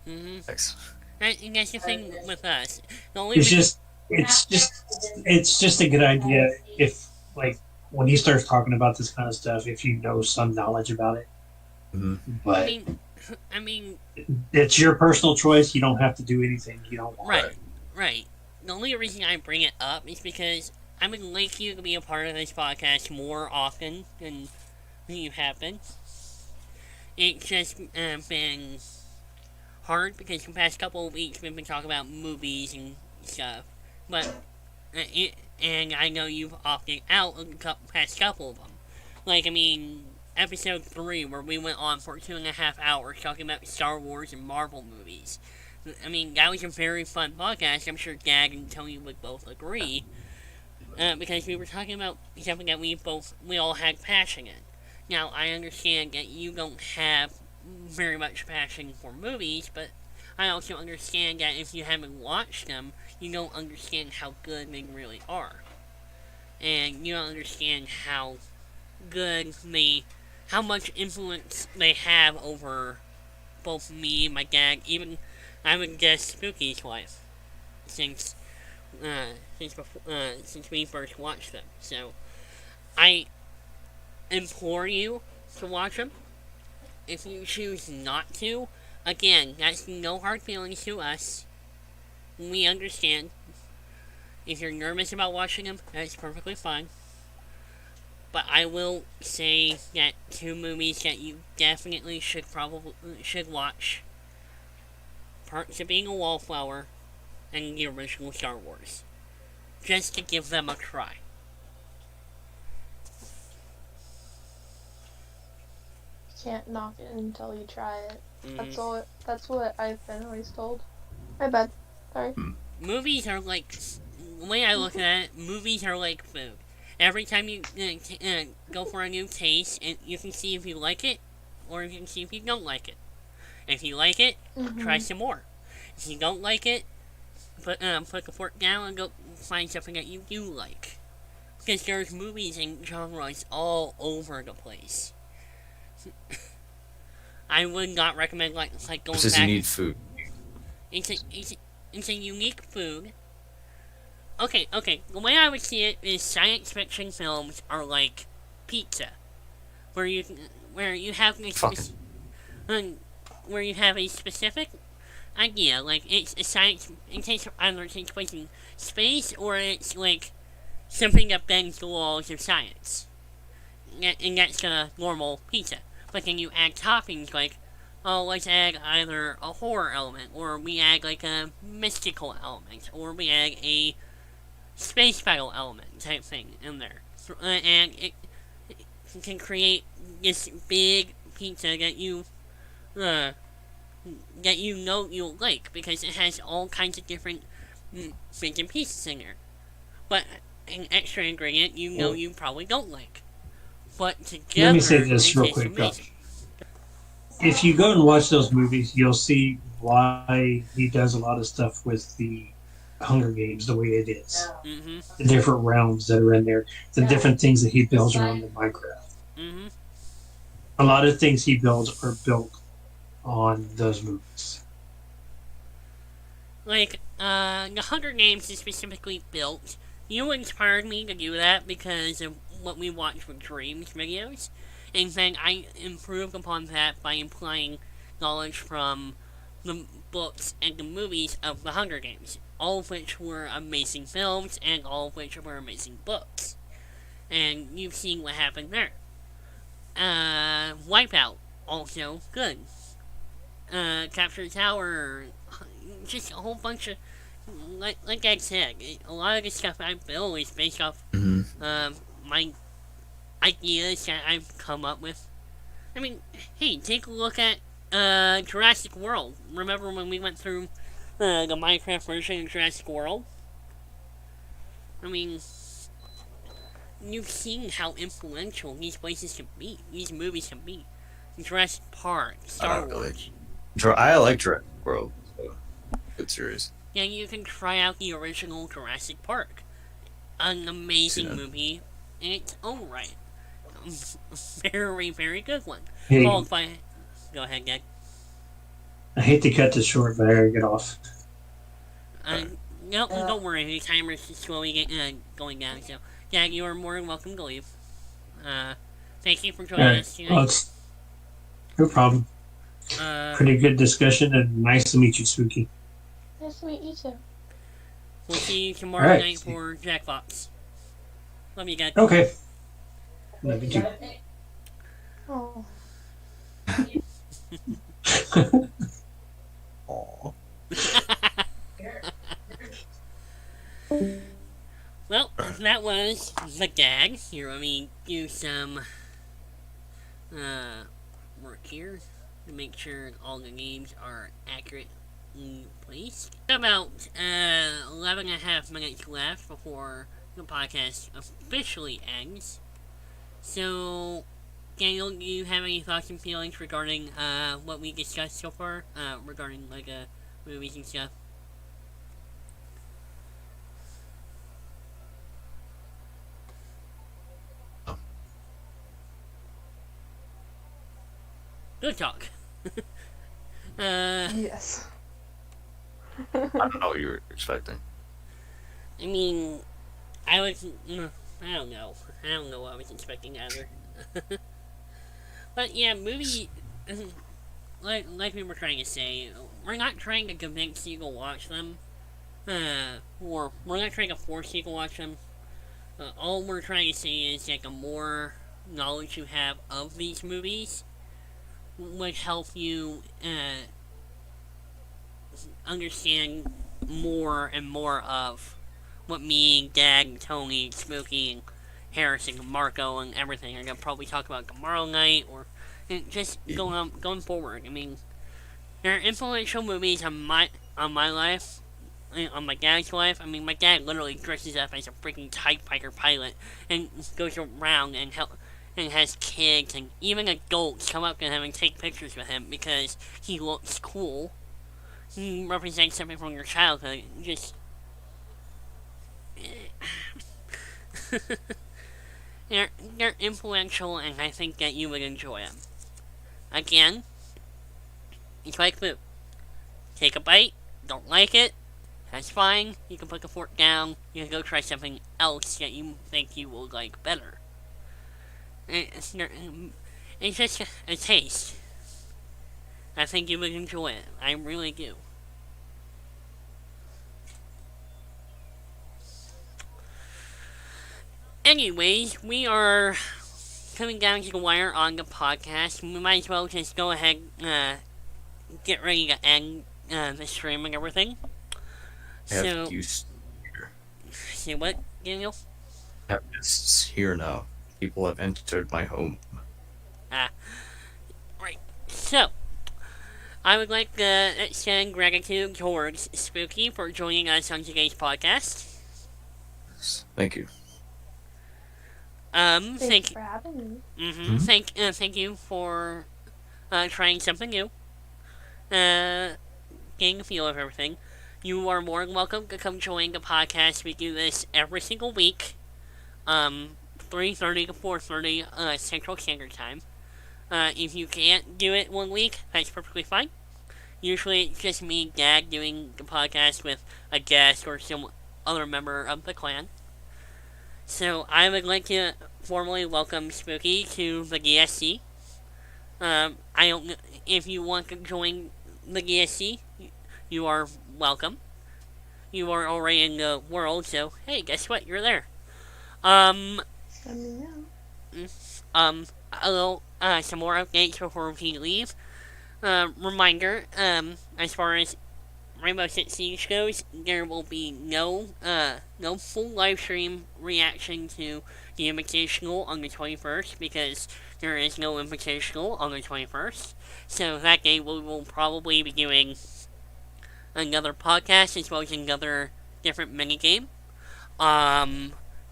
Thanks. And that's the thing with us. The only It's just a good idea if, like, when he starts talking about this kind of stuff, if you know some knowledge about it. Mm-hmm. But I mean, I mean, It's your personal choice. You don't have to do anything you don't want. right. The only reason I bring it up is because I would like you to be a part of this podcast more often than you have been. It's just been hard because the past couple of weeks we've been talking about movies and stuff. But, and I know you've opted out of the past couple of them. Like, I mean, episode 3, where we went on for 2.5 hours talking about Star Wars and Marvel movies. I mean, that was a very fun podcast. I'm sure Dad and Tony would both agree. Because we were talking about something that we all had passion in. Now, I understand that you don't have very much passion for movies, but I also understand that if you haven't watched them, you don't understand how good they really are. And you don't understand how good how much influence they have over both me, my dad, even, I would guess, Spooky's wife, since we first watched them. So, I implore you to watch them. If you choose not to, again, that's no hard feelings to us. We understand. If you're nervous about watching them, that's perfectly fine. But I will say that 2 movies that you definitely should watch: Perks of Being a Wallflower and the original Star Wars, just to give them a try. Can't knock it until you try it. Mm-hmm. That's what I've been always told. My bad. Sorry. Movies are like, the way I look at it, movies are like food. Every time you go for a new taste, and you can see if you like it, or you can see if you don't like it. If you like it, try some more. If you don't like it, put the fork down and go find something that you do like. Because there's movies and genres all over the place. I would not recommend like going It's just back. you need food. It's a unique food. Okay. The way I would see it is science fiction films are like pizza, where you have where you have a specific idea, like it's a science. It takes either takes place in space or it's like something that bends the laws of science. And that's a normal pizza. But then you add toppings like, oh, let's add either a horror element, or we add like a mystical element, or we add a space battle element type thing in there. And it can create this big pizza that you know you'll like, because it has all kinds of different bits and pieces in there. But an extra ingredient you probably don't like. But together, let me say this real quick. If you go and watch those movies, you'll see why he does a lot of stuff with the Hunger Games the way it is. Mm-hmm. The different realms that are in there, the different things that he builds around in Minecraft. Mm-hmm. A lot of things he builds are built on those movies. Like, the Hunger Games is specifically built. You inspired me to do that because of what we watched with Dreams videos. And then I improved upon that by applying knowledge from the books and the movies of the Hunger Games, all of which were amazing films and all of which were amazing books. And you've seen what happened there. Wipeout, also good. Capture the Tower, just a whole bunch of, like I said, a lot of the stuff I build is based off my ideas that I've come up with. I mean, hey, take a look at Jurassic World. Remember when we went through the Minecraft version of Jurassic World? I mean, you've seen how influential these places can be, these movies can be. Jurassic Park, Star Wars. I like Jurassic World. So good series. Yeah, you can try out the original Jurassic Park. An amazing movie in its own right. Very, very good one. Hey, Go ahead, Gag. I hate to cut this short, but I gotta get off. No, don't worry. The timer's slowly going down. So, Gag, you are more than welcome to leave. Thank you for joining us tonight. It's no problem. Pretty good discussion, and nice to meet you, Spooky. Nice to meet you too. We'll see you tomorrow All right. night for Jackbox. Love you guys. Okay. Love you too. Oh. Aw. Well, that was the gag. Here, let me do some work here to make sure all the names are accurately placed. About 11 and a half minutes left before the podcast officially ends. So, Daniel, do you have any thoughts and feelings regarding what we discussed so far? Regarding movies and stuff? Good talk. Yes. I don't know what you were expecting. I mean, I don't know. I don't know what I was expecting either. But yeah, movie, like we were trying to say, we're not trying to convince you to watch them. Or we're not trying to force you to watch them. All we're trying to say is that the more knowledge you have of these movies would help you understand more and more of what me, Dag, Tony, Spooky, and Harris, and Marco, and everything are gonna probably talk about tomorrow night, or just going forward. I mean, there are influential movies on my life, on my dad's life. I mean, my dad literally dresses up as a freaking TIE fighter pilot and goes around and has kids and even adults come up to him and take pictures with him because he looks cool. He represents something from your childhood. Just they're influential, and I think that you would enjoy them. Again, it's like food. Take a bite, don't like it, that's fine. You can put the fork down. You can go try something else that you think you will like better. It's just a taste. I think you would enjoy it. I really do. Anyways, we are coming down to the wire on the podcast. We might as well just go ahead get ready to end the stream and everything. Have guests here. Say what, Daniel? Have guests here now. People have entered my home. Right. So, I would like to extend gratitude towards Spooky for joining us on today's podcast. Thank you. Thanks for having me. Thank you for trying something new. Getting a feel of everything. You are more than welcome to come join the podcast. We do this every single week. 3:30 to 4:30 Central Standard Time. If you can't do it one week, that's perfectly fine. Usually it's just me and Dad doing the podcast with a guest or some other member of the clan. So I would like to formally welcome Spooky to the DSC. I don't know if you want to join the DSC, you are welcome. You are already in the world, so hey, guess what? You're there. Some more updates before we leave. Reminder, as far as Rainbow Six Siege goes, there will be no full live stream reaction to the Invitational on the 21st, because there is no Invitational on the 21st. So that day we will probably be doing another podcast as well as another different minigame.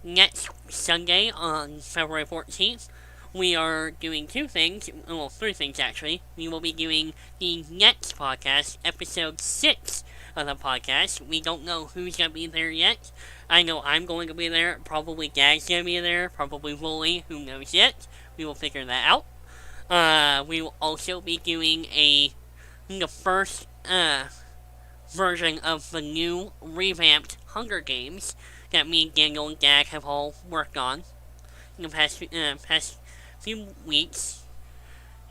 Next Sunday on February 14th, we are doing three things actually. We will be doing the next podcast, episode 6 of the podcast. We don't know who's going to be there yet. I know I'm going to be there, probably Dag's going to be there, probably Vully, who knows yet. We will figure that out. We will also be doing the first version of the new revamped Hunger Games that me, Daniel, and Dag have all worked on in the past few weeks.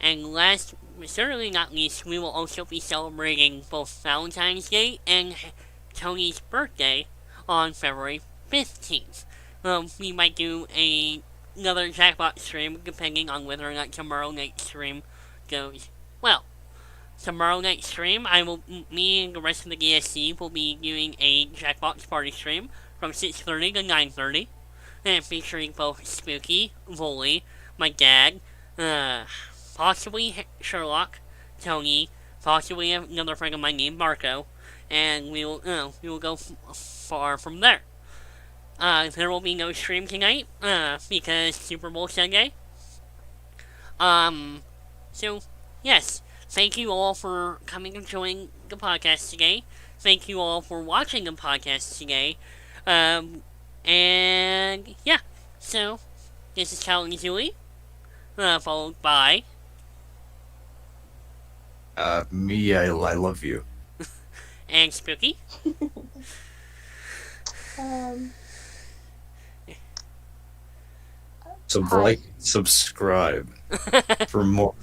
And last certainly not least, we will also be celebrating both Valentine's Day and Tony's birthday on February 15th. We might do another Jackpot stream depending on whether or not tomorrow night's stream goes well. Tomorrow night's stream, me and the rest of the DSC will be doing a Jackbox party stream from 6:30 to 9:30, and featuring both Spooky, Vully, my dad, possibly Sherlock, Tony, possibly another friend of mine named Marco, and we will go far from there. There will be no stream tonight, because Super Bowl Sunday. So, yes. Thank you all for coming and joining the podcast today. Thank you all for watching the podcast today. And yeah. So, this is CallonAzuli, followed by... Me, I love you. and Spooky. So like, subscribe for more.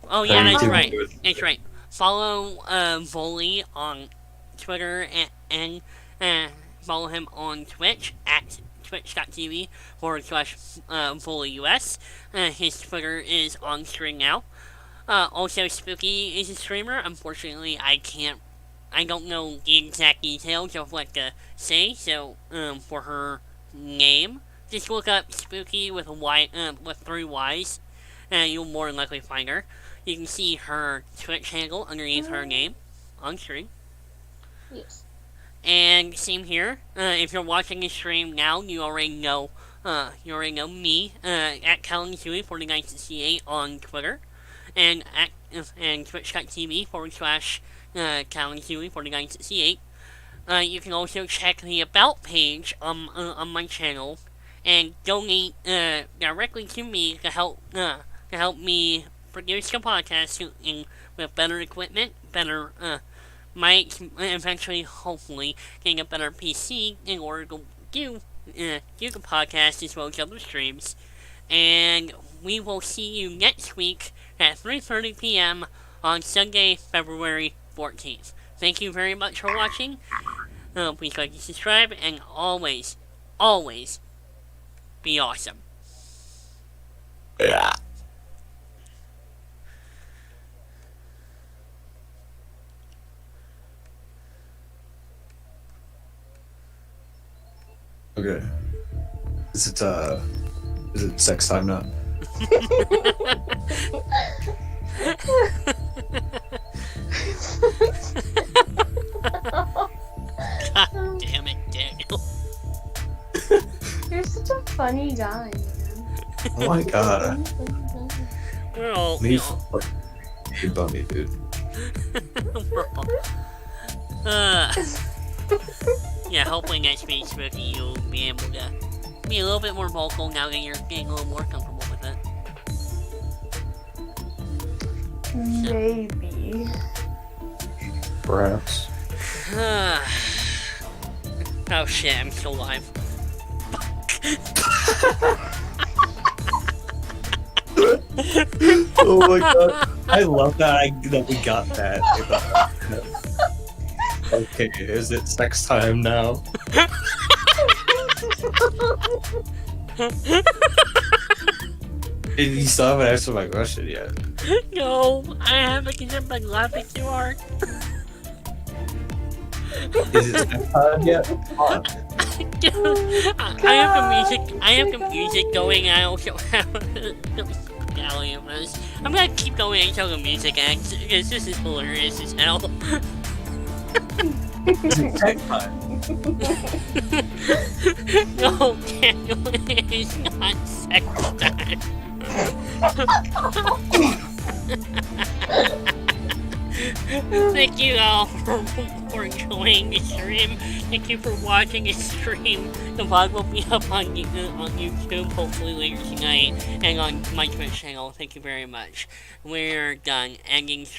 Oh yeah, that's right. That's right. Follow Vully on Twitter and follow him on Twitch at twitch.tv/VullyUS. His Twitter is on screen now. Also, Spooky is a streamer. Unfortunately, I don't know the exact details of what to say. So for her name, just look up Spooky with a Y, with 3 Y's. You'll more than likely find her. You can see her Twitch handle underneath her name on screen. Yes. And same here. If you're watching the stream now, you already know me at CallonAzuli4968 on Twitter, and twitch.tv/CallonAzuli4968. You can also check the About page on my channel and donate directly to me to help me produce the podcast with better equipment, better mics, and eventually, hopefully, getting a better PC in order to do the podcast as well as other streams. And we will see you next week at 3:30 p.m. on Sunday, February 14th. Thank you very much for watching. Please like and subscribe, and always, always be awesome. Yeah. Okay. Is it sex time now? God damn it, Daniel. You're such a funny guy, man. Oh my god. We're all, Me you bummy, dude. we're all, yeah, hopefully next week, Spooky, you'll be able to be a little bit more vocal now that you're getting a little more comfortable with it. Maybe. Perhaps. Oh shit, I'm still alive. Oh my god. I love that that we got that. Okay, is it sex time now? You still haven't answered my question yet. No, I haven't because I've been laughing too hard. Is it sex time yet? Come on. I have the music going. I also have VullyUS. I'm gonna keep going until the music ends because this is hilarious as hell. Is it sex time? No, Daniel, it is not sex time. Thank you all for enjoying the stream. Thank you for watching the stream. The vlog will be up on YouTube hopefully later tonight and on my Twitch channel. Thank you very much. We're done ending